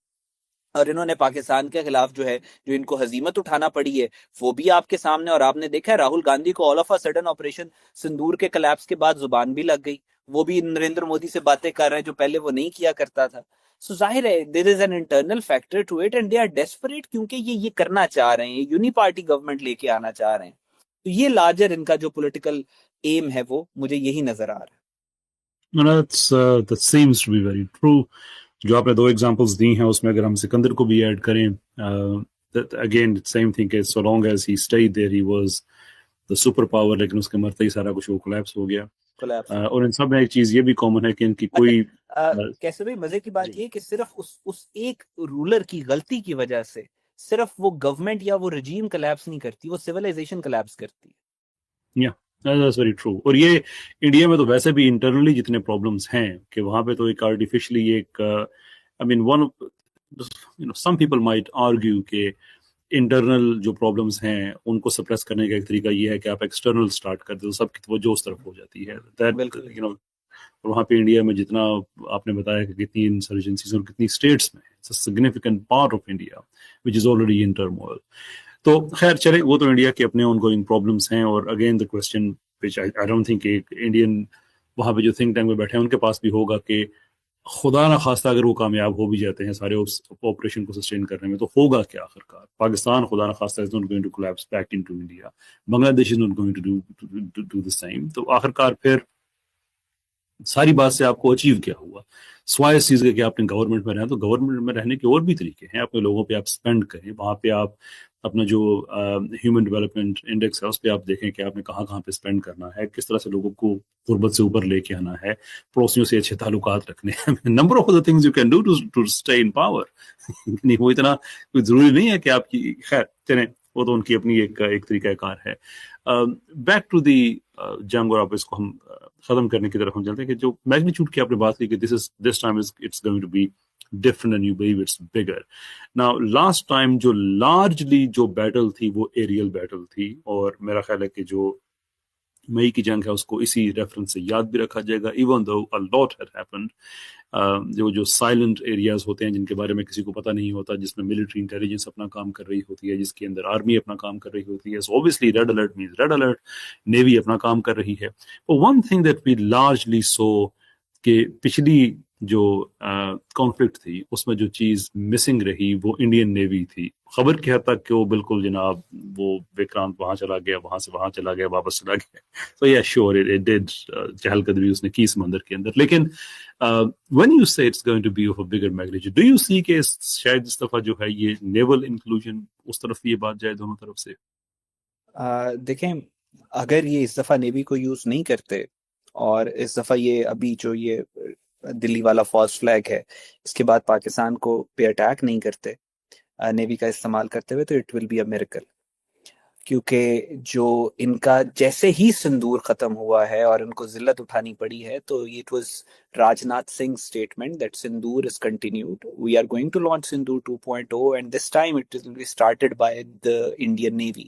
اور انہوں نے پاکستان کے خلاف جو ہے جو ان کو ہزیمت اٹھانا پڑی ہے وہ بھی آپ کے سامنے. اور آپ نے دیکھا ہے راہل گاندھی کو all of a sudden operation sindoor کے کلیپس کے بعد زبان بھی لگ گئی, وہ بھی نریندر مودی سے باتیں کر رہے ہیں جو پہلے وہ نہیں کیا کرتا تھا. سو ظاہر ہے there is an internal factor to it, and they are desperate, کیونکہ یہ کرنا چاہ رہے ہیں, یونی پارٹی گورنمنٹ لے کے آنا چاہ رہے ہیں. تو یہ لارجر ان کا جو پولیٹیکل ایم ہے وہ مجھے یہی نظر آ رہا ہے. That seems to be very true. جو آپ نے 2 ایگزامپلس دی ہیں اس میں اگر ہم سکندر کو بھی ایڈ کریں, اگین سیم تھنگ کہ so long as he stayed there he was the super power, لیکن اس کے مرتے ہی سارا کچھ وہ کولیپس ہو گیا. اور ان سب میں ایک چیز یہ بھی کامن ہے کہ ان کی کوئی کیسے بھی مزے کی بات یہ کہ صرف اس ایک رولر کی غلطی کی وجہ سے صرف وہ گورنمنٹ یا وہ رجیم کلیپس نہیں کرتی, وہ سیولائزیشن کلیپس کرتی ہے. That's very true. اور یہ انڈیا میں تو ویسے بھی انٹرنلی جتنے پرابلمس ہیں کہ وہاں پہ تو ایک آرٹیفیشلی ایک I mean some people might argue کہ انٹرنل جو پرابلمس ہیں ان کو سپریس کرنے کا ایک طریقہ یہ ہے کہ آپ ایکسٹرنل سٹارٹ کر دیں تو سب کی توجہ اس طرف ہو جاتی ہے. وہاں پہ انڈیا میں جتنا آپ نے بتایا کہ کتنی انسرجنسیز اور کتنی اسٹیٹس میں it's a significant part of India which is already in turmoil. تو خیر چلے, وہ تو انڈیا کے اپنے آن گوئنگ پرابلمس ہیں. اور again the question which I don't think ایک انڈین وہاں پہ جو تھنک ٹینک میں بیٹھے ہیں ان کے پاس بھی ہوگا کہ خدا نہ خواستہ اگر وہ کامیاب ہو بھی جاتے ہیں سارے آپریشن کو سسٹین کرنے میں تو ہوگا کیا آخرکار؟ پاکستان خدا نہ خواستہ is not going to collapse back into India. بنگلہ دیش is not going to do the same. تو آخرکار پھر ساری بات سے آپ کو اچیو کیا ہوا سوائے اس چیز کے کہ آپ نے گورنمنٹ میں رہنا. تو گورنمنٹ میں رہنے کے اور بھی طریقے ہیں, اپنے لوگوں پہ آپ اسپینڈ کریں, وہاں پہ آپ اپنا جو ہیومن ڈیولپمنٹ انڈیکس ہے اس پہ آپ دیکھیں کہ آپ نے کہاں کہاں پہ اسپینڈ کرنا ہے, کس طرح سے لوگوں کو غربت سے اوپر لے کے آنا ہے, پڑوسیوں سے اچھے تعلقات رکھنے ہیں. Number of the things you can do to stay in power. وہ اتنا کوئی ضروری نہیں ہے کہ آپ کی, خیر چلیں وہ تو ان کی اپنی ایک طریقہ کار ہے. بیک ٹو دی جنگ, اور آپ اس کو ہم ختم کرنے کی طرف ہم چلتے ہیں کہ جو میگنیچیوڈ کی آپ نے بات کی کہ this time it's going to be different and you believe it's bigger. Now last time جو largely جو بیٹل تھی وہ ایریل بیٹل تھی, اور میرا خیال ہے کہ جو مئی کی جنگ ہے اس کو اسی ریفرنس سے یاد بھی رکھا جائے گا, even though a lot had happened. جو سائلنٹ ایریاز ہوتے ہیں جن کے بارے میں کسی کو پتہ نہیں ہوتا, جس میں ملٹری انٹیلیجنس اپنا کام کر رہی ہوتی ہے, جس کے اندر آرمی اپنا کام کر رہی ہوتی ہے. So obviously red alert means red alert, navy اپنا کام کر رہی ہے. But one thing that we largely saw کہ پچھلی جو کانفلکٹ تھی اس میں جو چیز مسنگ رہی وہ انڈین نیوی تھی. خبر کی حد تک کہ وہ بالکل جناب وہ وکرانت وہاں چلا گیا، وہاں سے وہاں چلا گیا، واپس چلا گیا. تو یا شیور اٹ ڈیڈ، چہل قدمی اس نے کی سمندر کے اندر. لیکن when you say it's going to be of a bigger magnitude, do you see کہ شاید اس دفعہ جو ہے یہ نیول انکلوژن اس طرف یہ بات جائے دونوں طرف سے؟ دیکھیں اگر یہ اس دفعہ نیوی کو یوز نہیں کرتے اور اس دفعہ یہ ابھی جو یہ دلی والا فالس فلیگ ہے اس کے بعد پاکستان کو پہ اٹیک نہیں کرتے نیوی کا استعمال کرتے ہوئے، تو it will be a miracle. کیونکہ جو ان کا جیسے ہی سندور ختم ہوا ہے اور ان کو ذلت اٹھانی پڑی ہے، تو it was Rajnath Singh statement that Sindoor is continued, we are going to launch Sindoor 2.0 and this time it will be started by the Indian navy.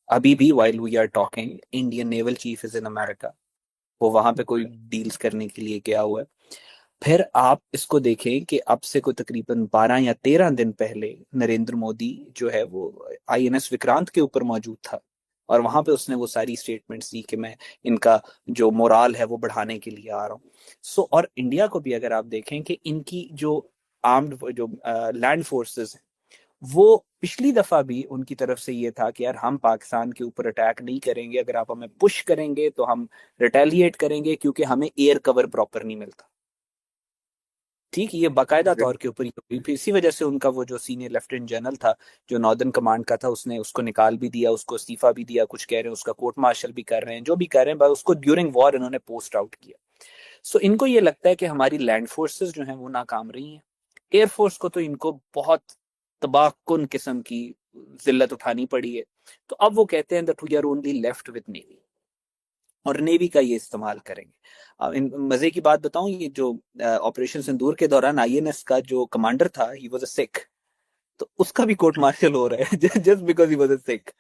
ابھی بھی while we are talking Indian naval chief is in America, وہ وہاں پہ کوئی deals کرنے کے لیے گیا ہوا ہے. پھر آپ اس کو دیکھیں کہ اب سے کوئی تقریباً 12 یا 13 دن پہلے نریندر مودی جو ہے وہ INS وکرانت کے اوپر موجود تھا، اور وہاں پہ اس نے وہ ساری سٹیٹمنٹس دی کہ میں ان کا جو مورال ہے وہ بڑھانے کے لیے آ رہا ہوں. اور انڈیا کو بھی اگر آپ دیکھیں کہ ان کی جو آرمڈ جو لینڈ فورسز ہیں وہ پچھلی دفعہ بھی ان کی طرف سے یہ تھا کہ یار ہم پاکستان کے اوپر اٹیک نہیں کریں گے، اگر آپ ہمیں پش کریں گے تو ہم ریٹیلیٹ کریں گے، کیونکہ ہمیں ایئر کور پراپر نہیں ملتا. ٹھیک، یہ باقاعدہ طور کے اوپر پھر اسی وجہ سے ان کا وہ جو سینئر لیفٹیننٹ جنرل تھا جو ناردرن کمانڈ کا تھا، اس نے اس کو نکال بھی دیا، اس کو استعفیٰ بھی دیا، کچھ کہہ رہے ہیں اس کا کورٹ مارشل بھی کر رہے ہیں، جو بھی کر رہے ہیں، بس اس کو ڈیورنگ وار انہوں نے پوسٹ آؤٹ کیا. ان کو یہ لگتا ہے کہ ہماری لینڈ فورسز جو ہیں وہ ناکام رہی ہیں. ایئر فورس کو تو ان کو بہت تباہ کن قسم کی ذلت اٹھانی پڑی ہے، تو اب وہ کہتے ہیں that we are only left with Navy، اور نیوی کا یہ استعمال کریں گے. مزے کی بات بتاؤں، یہ جو آپریشن سندور کے دوران INS کا جو کمانڈر تھا he was a Sikh، تو اس کا بھی کورٹ مارشل ہو رہا ہے just because he was a Sikh.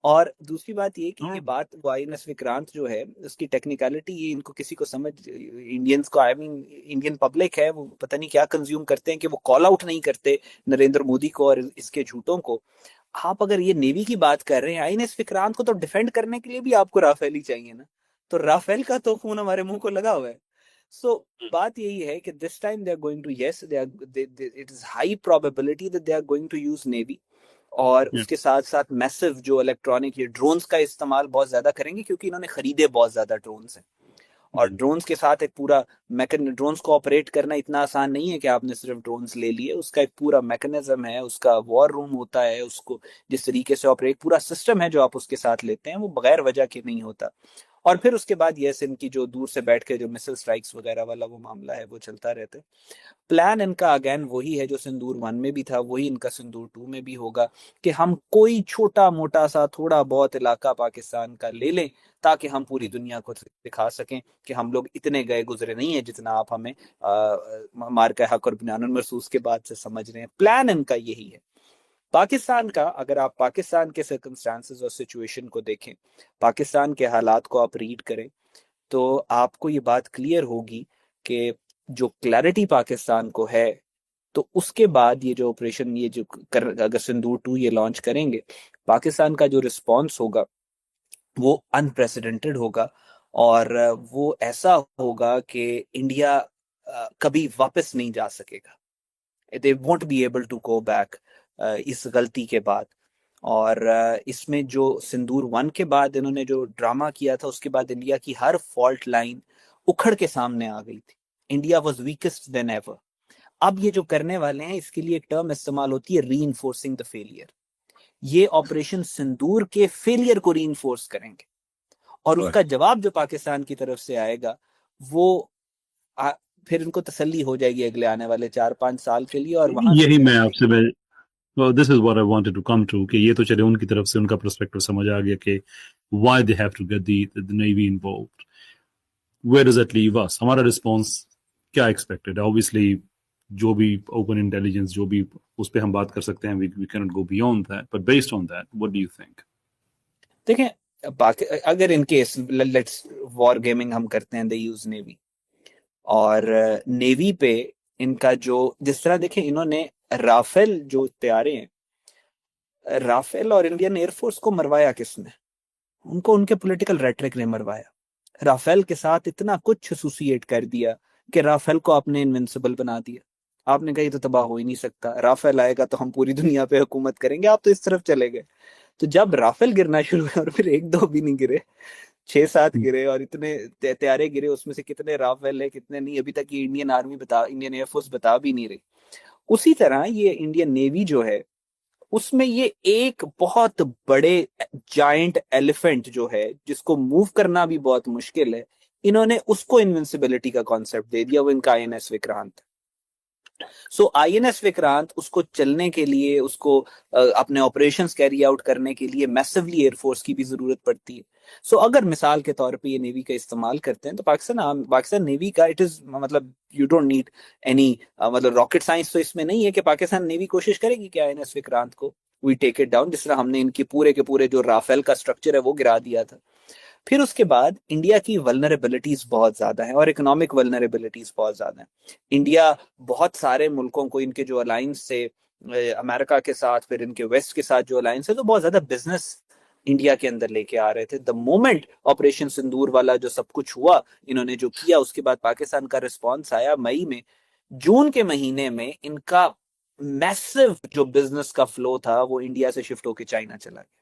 اور دوسری بات یہ کہ یہ بات وہ INS وکرانت جو ہے اس کی ٹیکنیکلٹی، یہ ان کو کسی کو سمجھ، انڈینز کو انڈین پبلک ہے وہ پتہ نہیں کیا کنزیوم کرتے ہیں کہ وہ کال آؤٹ نہیں کرتے نریندر مودی کو اور اس کے جھوٹوں کو. آپ اگر یہ نیوی کی بات کر رہے ہیں، INS وکرانت کو تو ڈیفینڈ کرنے کے لیے بھی آپ کو رافیل ہی چاہیے نا، تو رافیل کا تو خون ہمارے منہ کو لگا ہوا ہے. بات یہی ہے کہ this time they are going to it is high probability that they are going to use Navy، اور اس کے ساتھ ساتھ میسو جو الیکٹرانک یہ ڈرونز کا استعمال بہت زیادہ کریں گے، کیونکہ انہوں نے خریدے بہت زیادہ ڈرونز ہیں، اور ڈرونز کے ساتھ ایک پورا ڈرونز کو آپریٹ کرنا اتنا آسان نہیں ہے کہ آپ نے صرف ڈرونز لے لیے، اس کا ایک پورا میکنزم ہے، اس کا وار روم ہوتا ہے، اس کو جس طریقے سے آپریٹ، پورا سسٹم ہے جو آپ اس کے ساتھ لیتے ہیں، وہ بغیر وجہ کے نہیں ہوتا. اور پھر اس کے بعد یس ان کی جو دور سے بیٹھ کے جو مسل سٹرائکس وغیرہ والا وہ معاملہ ہے وہ چلتا رہتا ہے. پلان ان کا اگین وہی ہے جو سندور 1 میں بھی تھا، وہی ان کا سندور 2 میں بھی ہوگا، کہ ہم کوئی چھوٹا موٹا سا تھوڑا بہت علاقہ پاکستان کا لے لیں تاکہ ہم پوری دنیا کو دکھا سکیں کہ ہم لوگ اتنے گئے گزرے نہیں ہیں جتنا آپ ہمیں مارکہ حق اور بنیان المرصوص کے بعد سے سمجھ رہے ہیں. پلان ان کا یہی ہے. پاکستان کا اگر آپ پاکستان کے سرکمسٹانسز اور سچویشن کو دیکھیں، پاکستان کے حالات کو آپ ریڈ کریں، تو آپ کو یہ بات کلیئر ہوگی کہ جو کلیئرٹی پاکستان کو ہے، تو اس کے بعد یہ جو آپریشن یہ جو اگر سندور 2 یہ لانچ کریں گے، پاکستان کا جو رسپانس ہوگا وہ انپریسیڈنٹڈ ہوگا، اور وہ ایسا ہوگا کہ انڈیا کبھی واپس نہیں جا سکے گا. they won't be able to go back اس غلطی کے بعد. اور اس میں جو سندور 1 کے بعد انہوں نے جو ڈرامہ کیا تھا، اس کے بعد انڈیا کی ہر فالٹ لائن اکھڑ کے سامنے آ گئی تھی. India was weakest then ever. اب یہ جو کرنے والے ہیں اس کے لیے ایک ٹرم استعمال ہوتی ہے ری انفورسنگ دا فیلئر. یہ آپریشن سندور کے فیلئر کو ری انفورس کریں گے، اور اس کا جواب جو پاکستان کی طرف سے آئے گا وہ پھر ان کو تسلی ہو جائے گی اگلے آنے والے 4-5 سال کے لیے. اور وہاں یہی میں آپ سے this is what I wanted to come to کہ یہ تو چلے ان کی طرف سے ان کا پرسپیکٹو سمجھ آ گیا کہ why they have to get the Navy involved. Where does that leave us? ہمارا رسپانس کیا ایکسپیکٹڈ ہے؟ Obviously جو بھی اوپن انٹیلیجنس جو بھی اس پہ ہم بات کر سکتے ہیں، we cannot go beyond that, but based on that what do you think? دیکھیں اگر in case let's war gaming ہم کرتے ہیں، they use Navy، اور نیوی پہ ان کا جو جس طرح دیکھیں انہوں نے رافیل جو طیارے ہیں، رافیل اور انڈین ایئر فورس کو مروایا کس نے؟ ان کو ان کے پولیٹیکل ریٹرک نے مروایا. رافیل کے ساتھ اتنا کچھ ایسوسیٹ کر دیا کہ رافیل کو آپ نے انوینسیبل بنا دیا. آپ نے کہا یہ تو تباہ ہو ہی نہیں سکتا, رافیل آئے گا تو ہم پوری دنیا پہ حکومت کریں گے, آپ تو اس طرف چلے گئے. تو جب رافیل گرنا شروع ہوئے, اور پھر ایک دو بھی نہیں گرے, 6-7 گرے, اور اتنے طیارے گرے, اس میں سے کتنے رافیل ہے کتنے نہیں, ابھی تک یہ انڈین ایئر فورس بتا بھی نہیں رہی. اسی طرح یہ انڈین نیوی جو ہے, اس میں یہ ایک بہت بڑے جائنٹ ایلیفنٹ جو ہے, جس کو موو کرنا بھی بہت مشکل ہے, انہوں نے اس کو انوینسیبلٹی کا کانسیپٹ دے دیا, وہ ان کا آئی این ایس وکرانت. سو آئی این ایس وکرانت, اس کو چلنے کے لیے, اس کو اپنے آپریشنز کیری آؤٹ کرنے کے لیے میسولی ایئر فورس کی بھی ضرورت پڑتی ہے. سو اگر مثال کے طور پہ یہ نیوی کا استعمال کرتے ہیں تو پاکستان نیوی کا اٹ از, مطلب یو ڈونٹ نیڈ اینی, مطلب راکٹ سائنس تو اس میں نہیں ہے کہ پاکستان نیوی کوشش کرے گی کہ آئی این ایس وکرانت کو وی ٹیک اٹ ڈاؤن, جس طرح ہم نے ان کے پورے جو رافیل کا اسٹرکچر ہے وہ گرا دیا تھا. پھر اس کے بعد انڈیا کی ولنریبلٹیز بہت زیادہ ہیں, اور اکنامک ولنریبلٹیز بہت زیادہ ہیں. انڈیا بہت سارے ملکوں کو, ان کے جو الائنس سے امریکہ کے ساتھ, پھر ان کے ویسٹ کے ساتھ جو الائنس ہے, تو بہت زیادہ بزنس انڈیا کے اندر لے کے آ رہے تھے. دا مومنٹ آپریشن سندور والا جو سب کچھ ہوا, انہوں نے جو کیا, اس کے بعد پاکستان کا رسپانس آیا مئی میں. جون کے مہینے میں ان کا میسو جو بزنس کا فلو تھا وہ انڈیا سے شفٹ ہو کے چائنا چلا گیا.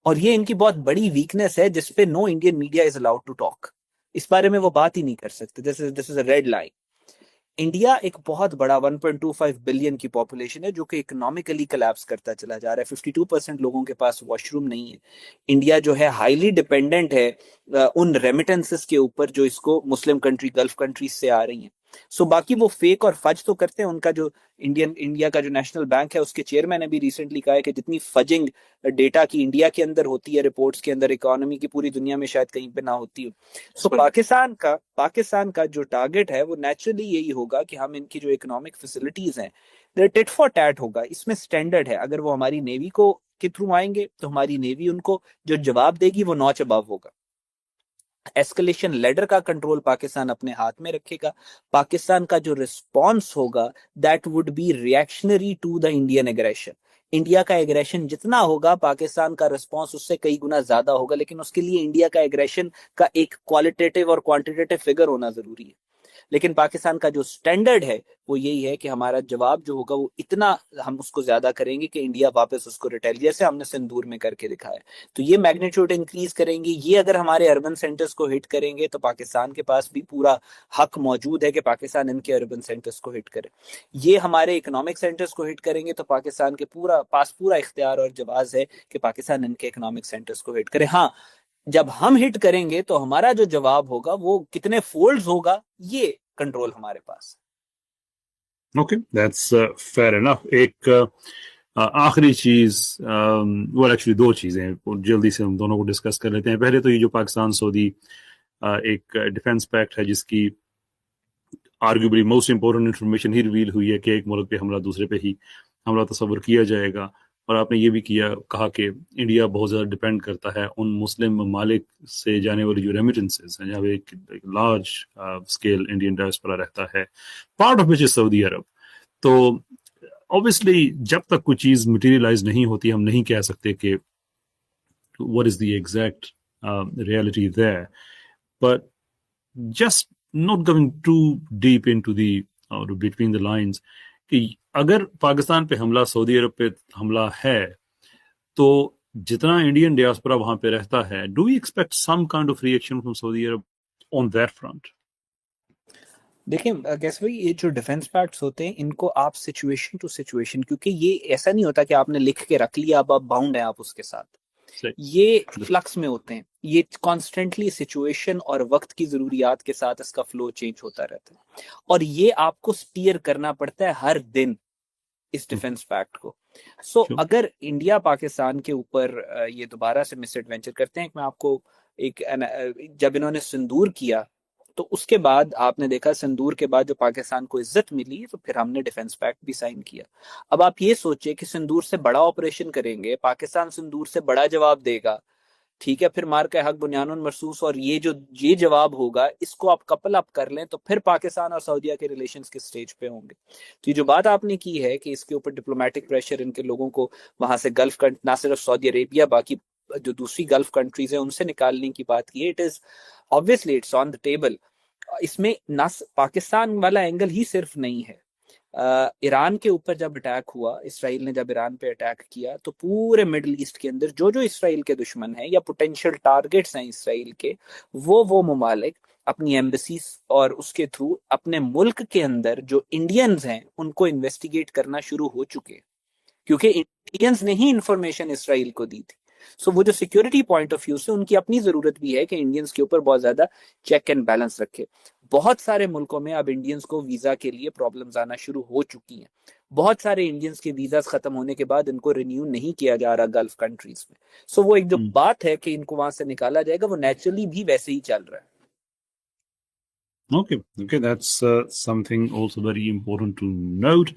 اور یہ ان کی بہت بڑی ویکنس ہے, جس پہ no Indian media is allowed to talk. اس بارے میں وہ بات ہی نہیں کر سکتے. This is a red line. India ایک بہت بڑا 1.25 بلین کی پاپولیشن ہے, جو کہ اکنامکلی کلیپس کرتا چلا جا رہا ہے. 52% لوگوں کے پاس واش روم نہیں ہے. انڈیا جو ہے ہائیلی ڈیپینڈنٹ ہے ان ریمیٹنسز کے اوپر جو اس کو مسلم کنٹری, گلف کنٹریز سے آ رہی ہیں. سو باقی وہ فیک اور فج تو کرتے ہیں. ان کا جو انڈیا کا جو نیشنل بینک ہے, اس کے چیئرمین نے بھی ریسنٹلی کہا ہے کہ جتنی فجنگ ڈیٹا کی انڈیا کے اندر ہوتی ہے رپورٹس کے اندر, اکانومی کی پوری دنیا میں شاید کہیں پہ نہ ہوتی ہو. سو پاکستان کا جو ٹارگٹ ہے وہ نیچرلی یہی ہوگا کہ ہم ان کی جو اکنامک فیسلٹیز ہیں ٹٹ فار ٹیٹ ہوگا. اس میں سٹینڈرڈ ہے, اگر وہ ہماری نیوی کو کے تھرو آئیں گے تو ہماری نیوی ان کو جو جواب دے گی وہ نوچ ابو ہوگا. ایسکلیشن لیڈر کا کنٹرول پاکستان اپنے ہاتھ میں رکھے گا. پاکستان کا جو رسپانس ہوگا that would be reactionary to the Indian aggression. India کا ایگریشن جتنا ہوگا, پاکستان کا رسپانس اس سے کئی گنا زیادہ ہوگا, لیکن اس کے لیے انڈیا کا ایگریشن کا ایک کوالٹیٹیو اور کوانٹیٹیو فگر ہونا ضروری ہے. لیکن پاکستان کا جو سٹینڈرڈ ہے وہ یہی ہے کہ ہمارا جواب جو ہوگا وہ اتنا ہم اس کو زیادہ کریں گے کہ انڈیا واپس اس کو ریٹیل, جیسے ہم نے سندور میں کر کے دکھایا. تو یہ میگنیٹیوڈ انکریز کریں گے. یہ اگر ہمارے اربن سینٹرز کو ہٹ کریں گے تو پاکستان کے پاس بھی پورا حق موجود ہے کہ پاکستان ان کے اربن سینٹرز کو ہٹ کرے. یہ ہمارے اکنامک سینٹرز کو ہٹ کریں گے تو پاکستان کے پاس پورا اختیار اور جواز ہے کہ پاکستان ان کے اکنامک سینٹرز کو ہٹ کرے. ہاں, جب ہم ہٹ کریں گے تو ہمارا جو جواب ہوگا وہ کتنے فولڈز ہوگا, یہ کنٹرول ہمارے پاس. Okay, that's fair enough. ایک آخری چیز, ایکچولی دو چیزیں جلدی سے ہم دونوں کو ڈسکس کر لیتے ہیں. پہلے تو یہ جو پاکستان سعودی ایک ڈیفنس پیکٹ ہے, جس کی آرگیوبلی موسٹ امپورٹنٹ انفارمیشن ہی ریویل ہوئی ہے کہ ایک ملک پہ حملہ دوسرے پہ ہی حملہ تصور کیا جائے گا. اور آپ نے یہ بھی کہا کہ انڈیا بہت زیادہ ڈپینڈ کرتا ہے ان مسلم ممالک سے جانے والی جو ریمیٹنسز ہیں, جہاں پہ ایک لارج اسکیل انڈین ڈائسپورا رہتا ہے, پارٹ آف وچ از سعودی عرب. تو obviously جب تک کوئی چیز مٹیریلائز نہیں ہوتی, ہم نہیں کہہ سکتے کہ what is the exact reality there. But just not going too deep into the between the lines, کہ اگر پاکستان پہ حملہ, سعودی عرب پہ حملہ ہے, تو جتنا انڈین ڈیاسپورا وہاں پہ رہتا ہے, do we expect some kind of reaction from Saudi Arab on that front? دیکھیں کیسے بھائی, یہ جو ڈیفنس پیکٹس ہوتے ہیں ان کو آپ سچویشن ٹو سچویشن, کیونکہ یہ ایسا نہیں ہوتا کہ آپ نے لکھ کے رکھ لیا اب آپ باؤنڈ ہیں آپ اس کے ساتھ. یہ فلکس میں ہوتے ہیں, یہ کانسٹنٹلی سچویشن اور وقت کی ضروریات کے ساتھ اس کا فلو چینج ہوتا رہتا ہے, اور یہ آپ کو سٹیئر کرنا پڑتا ہے ہر دن اس ڈیفنس پیکٹ کو. سو اگر انڈیا پاکستان کے اوپر یہ دوبارہ سے مس ایڈوینچر کرتے ہیں, میں آپ کو ایک, جب انہوں نے سندور کیا تو اس کے بعد آپ نے دیکھا سندور کے بعد جو پاکستان کو عزت ملی, تو پھر ہم نے ڈیفنس پیکٹ بھی سائن کیا. اب آپ یہ سوچیں کہ سندور سے بڑا آپریشن کریں گے, پاکستان سندور سے بڑا جواب دے گا, ٹھیک ہے, پھر مار کا حق بنیان مرصوص, اور یہ جواب ہوگا, اس کو آپ کپل اپ کر لیں تو پھر پاکستان اور سعودیہ کے ریلیشنز کے سٹیج پہ ہوں گے. تو یہ جو بات آپ نے کی ہے کہ اس کے اوپر ڈپلومیٹک پریشر ان کے لوگوں کو وہاں سے گلف نہ صرف سعودی عربیہ, باقی جو دوسری گلف کنٹریز ہیں ان سے نکالنے کی بات کی ہے, it is obviously it's on the table. اس میں نہ پاکستان والا اینگل ہی صرف نہیں ہے، ایران کے اوپر جب اٹیک ہوا، اسرائیل نے جب ایران پہ اٹیک کیا، تو پورے مڈل ایسٹ کے اندر جو جو اسرائیل کے دشمن ہیں یا پوٹینشیل ٹارگٹس ہیں اسرائیل کے، وہ ممالک اپنی ایمبیسیز اور اس کے تھرو اپنے ملک کے اندر جو انڈینز ہیں ان کو انویسٹیگیٹ کرنا شروع ہو چکے، کیونکہ انڈینز نے ہی انفارمیشن اسرائیل کو دی تھی۔ سو وہ جو سیکیورٹی پوائنٹ آف ویو سے ان کی اپنی ضرورت بھی ہے کہ انڈینز کے اوپر بہت زیادہ چیک اینڈ بیلنس رکھے۔ بہت سارے ملکوں میں اب انڈینز کو ویزا کے لیے پرابلمز آنا شروع ہو چکی ہیں، بہت سارے انڈینز کے ویزاز ختم ہونے کے بعد ان کو رینیو نہیں کیا جا رہا گلف کنٹریز میں۔ سو وہ ایک جو بات ہے کہ ان کو وہاں سے نکالا جائے گا، وہ نیچرلی بھی ویسے ہی چل رہا ہے۔ Okay, that's something also very important to note.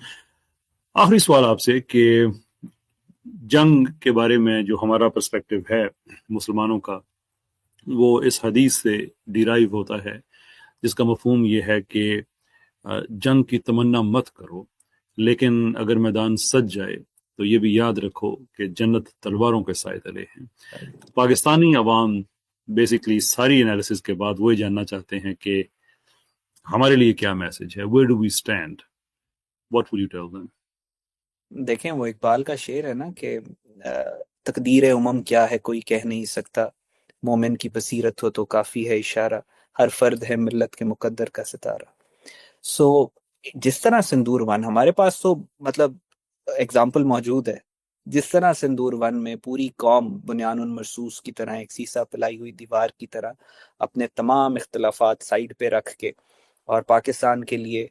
آخری سوال آپ سے کہ جنگ کے بارے میں جو ہمارا پرسپیکٹو ہے مسلمانوں کا، وہ اس حدیث سے ڈیرائیو ہوتا ہے جس کا مفہوم یہ ہے کہ جنگ کی تمنا مت کرو، لیکن اگر میدان سج جائے تو یہ بھی یاد رکھو کہ جنت تلواروں کے سائے تلے ہیں۔ پاکستانی عوام بیسیکلی ساری انالیسس کے بعد وہی جاننا چاہتے ہیں کہ ہمارے لیے کیا میسج ہے، where do we stand, what would you tell them؟ دیکھیں، وہ اقبال کا شعر ہے نا کہ تقدیر امم کیا ہے کوئی کہہ نہیں سکتا، مومن کی بصیرت ہو تو کافی ہے اشارہ، ہر فرد ہے ملت کے مقدر کا ستارہ۔ سو جس طرح سندور ون ہمارے پاس تو مطلب ایگزامپل موجود ہے، جس طرح سندور ون میں پوری قوم بنیان مرصوص کی طرح ایک سیسا پلائی ہوئی دیوار کی طرح اپنے تمام اختلافات سائڈ پہ رکھ کے اور پاکستان کے لیے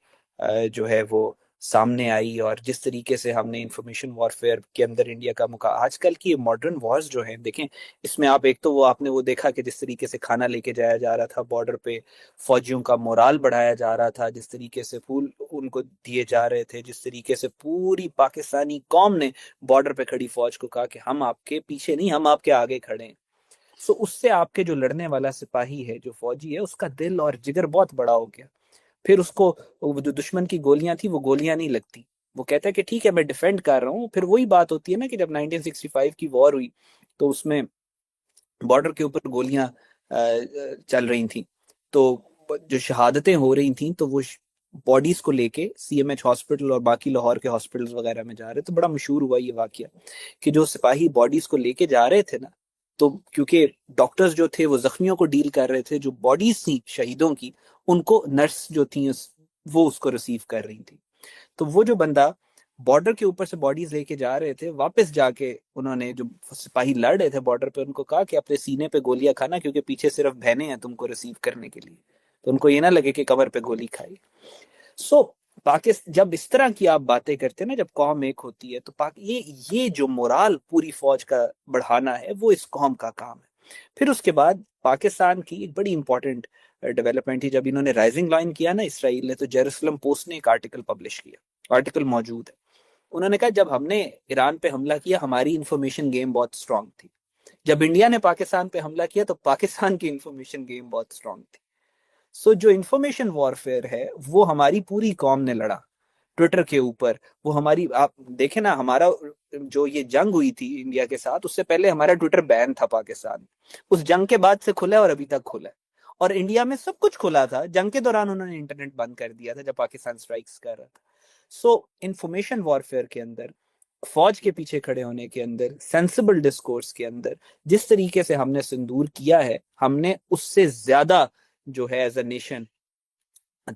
جو ہے وہ سامنے آئی، اور جس طریقے سے ہم نے انفارمیشن وارفیئر کے اندر انڈیا کا آج کل کی ماڈرن وارز جو ہیں، دیکھیں اس میں آپ ایک تو آپ نے وہ دیکھا کہ جس طریقے سے کھانا لے کے جایا جا رہا تھا بارڈر پہ، فوجیوں کا مورال بڑھایا جا رہا تھا، جس طریقے سے پھول ان کو دیے جا رہے تھے، جس طریقے سے پوری پاکستانی قوم نے بارڈر پہ کھڑی فوج کو کہا کہ ہم آپ کے پیچھے نہیں، ہم آپ کے آگے کھڑے ہیں۔ سو اس سے آپ کے جو لڑنے والا سپاہی ہے، جو فوجی ہے، اس کا دل اور جگر بہت بڑا ہو گیا۔ پھر اس کو جو دشمن کی گولیاں تھی وہ گولیاں نہیں لگتی، وہ کہتا ہے کہ ٹھیک ہے میں ڈیفینڈ کر رہا ہوں۔ پھر وہی بات ہوتی ہے نا کہ جب 1965 کی وار ہوئی تو اس میں بارڈر کے اوپر گولیاں چل رہی تھیں، تو جو شہادتیں ہو رہی تھیں تو وہ باڈیز کو لے کے سی ایم ایچ ہاسپٹل اور باقی لاہور کے ہاسپٹلز وغیرہ میں جا رہے، تو بڑا مشہور ہوا یہ واقعہ کہ جو سپاہی باڈیز کو لے کے جا رہے تھے نا، تو کیونکہ ڈاکٹرز جو تھے وہ زخمیوں کو ڈیل کر رہے تھے، جو باڈیز تھیں شہیدوں کی ان کو نرس جو تھیں وہ اس کو ریسیو کر رہی تھی۔ تو وہ جو بندہ بارڈر کے اوپر سے باڈیز لے کے جا رہے تھے، واپس جا کے انہوں نے جو سپاہی لڑ رہے تھے بارڈر پہ ان کو کہا کہ اپنے سینے پہ گولیاں کھانا، کیونکہ پیچھے صرف بہنیں ہیں تم کو ریسیو کرنے کے لیے، تو ان کو یہ نہ لگے کہ کمر پہ گولی کھائی۔ سو پاکستان جب اس طرح کی آپ باتیں کرتے ہیں نا، جب قوم ایک ہوتی ہے تو یہ جو مورال پوری فوج کا بڑھانا ہے وہ اس قوم کا کام ہے۔ پھر اس کے بعد پاکستان کی ایک بڑی امپورٹنٹ ڈیولپمنٹ تھی، جب انہوں نے رائزنگ لائن کیا نا اسرائیل نے، تو جیروسلم پوسٹ نے ایک آرٹیکل پبلش کیا، آرٹیکل موجود ہے۔ انہوں نے کہا جب ہم نے ایران پہ حملہ کیا ہماری انفارمیشن گیم بہت اسٹرانگ تھی، جب انڈیا نے پاکستان پہ حملہ کیا تو پاکستان کی انفارمیشن گیم بہت اسٹرانگ تھی۔ سو جو انفارمیشن وارفیئر ہے وہ ہماری پوری قوم نے لڑا ٹویٹر کے اوپر، وہ ہماری آپ دیکھیں نا، ہمارا جو یہ جنگ ہوئی تھی انڈیا کے ساتھ، اس سے پہلے ہمارا ٹویٹر بین تھا پاکستان، اس جنگ کے بعد سے کھلا ہے اور ابھی تک کھلا ہے، اور انڈیا میں سب کچھ کھلا تھا، جنگ کے دوران انہوں نے انٹرنیٹ بند کر دیا تھا جب پاکستان سٹرائکس کر رہا تھا۔ سو انفارمیشن وارفیئر کے اندر، فوج کے پیچھے کھڑے ہونے کے اندر، سینسیبل ڈسکورس کے اندر، جس طریقے سے ہم نے سندور کیا ہے، ہم نے اس سے زیادہ جو ہے ایز اے نیشن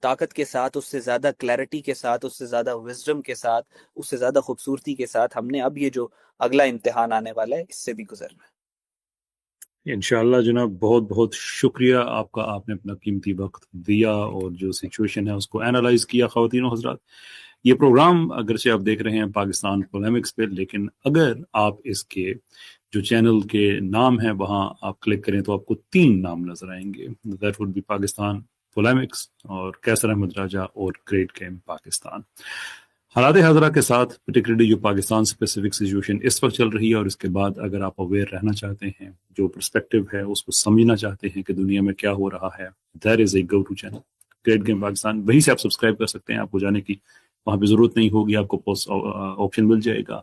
طاقت کے ساتھ، اس سے زیادہ کلیرٹی کے ساتھ، اس سے زیادہ وزڈم کے ساتھ، اس سے زیادہ خوبصورتی کے ساتھ ہم نے اب یہ جو اگلا امتحان آنے والا ہے اس سے بھی گزرنا ہے۔ انشاءاللہ جناب، بہت بہت شکریہ آپ کا، آپ نے اپنا قیمتی وقت دیا اور جو سچویشن ہے اس کو اینالائز کیا۔ خواتین و حضرات، یہ پروگرام اگرچہ آپ دیکھ رہے ہیں پاکستان پولیمکس پہ، لیکن اگر آپ اس کے جو چینل کے نام ہیں وہاں آپ کلک کریں تو آپ کو 3 نام نظر آئیں گے، that would be Pakistan polemics اور قیصر احمد راجہ اور گریٹ گیم پاکستان۔ حالات حاضرہ کے ساتھ پرٹیکولرلی جو پاکستان اسپیسیفک سچویشن اس وقت چل رہی ہے، اور اس کے بعد اگر آپ اویئر رہنا چاہتے ہیں، جو پرسپیکٹو ہے اس کو سمجھنا چاہتے ہیں کہ دنیا میں کیا ہو رہا ہے، there is a go to channel great game Pakistan, وہیں سے آپ سبسکرائب کر سکتے ہیں، آپ کو جانے کی وہاں پہ ضرورت نہیں ہوگی، آپ کو پوسٹ آپشن مل جائے گا۔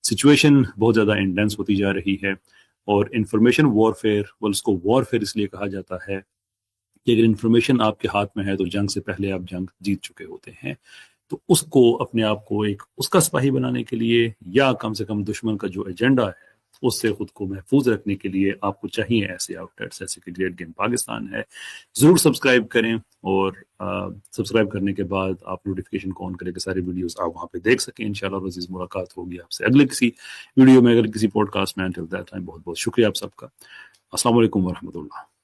سچویشن بہت زیادہ انٹینس ہوتی جا رہی ہے، اور انفارمیشن وارفیئر، اس کو وارفیئر اس لیے کہا جاتا ہے کہ اگر انفارمیشن آپ کے ہاتھ میں ہے تو جنگ سے پہلے آپ جنگ جیت چکے ہوتے ہیں. تو اس کو اپنے آپ کو ایک اس کا سپاہی بنانے کے لیے یا کم سے کم دشمن کا جو ایجنڈا ہے اس سے خود کو محفوظ رکھنے کے لیے آپ کو چاہیے ایسے آؤٹ لیٹس جیسے کہ گریٹ گیم پاکستان ہے. ضرور سبسکرائب کریں اور سبسکرائب کرنے کے بعد آپ نوٹیفیکیشن کو آن کریں کہ ساری ویڈیوز آپ وہاں پہ دیکھ سکیں. انشاءاللہ عزیز ملاقات ہوگی آپ سے اگلے کسی ویڈیو میں, اگر کسی پوڈ کاسٹ میں. انٹل دیٹ ٹائم بہت بہت شکریہ آپ سب کا. السلام علیکم ورحمۃ اللہ.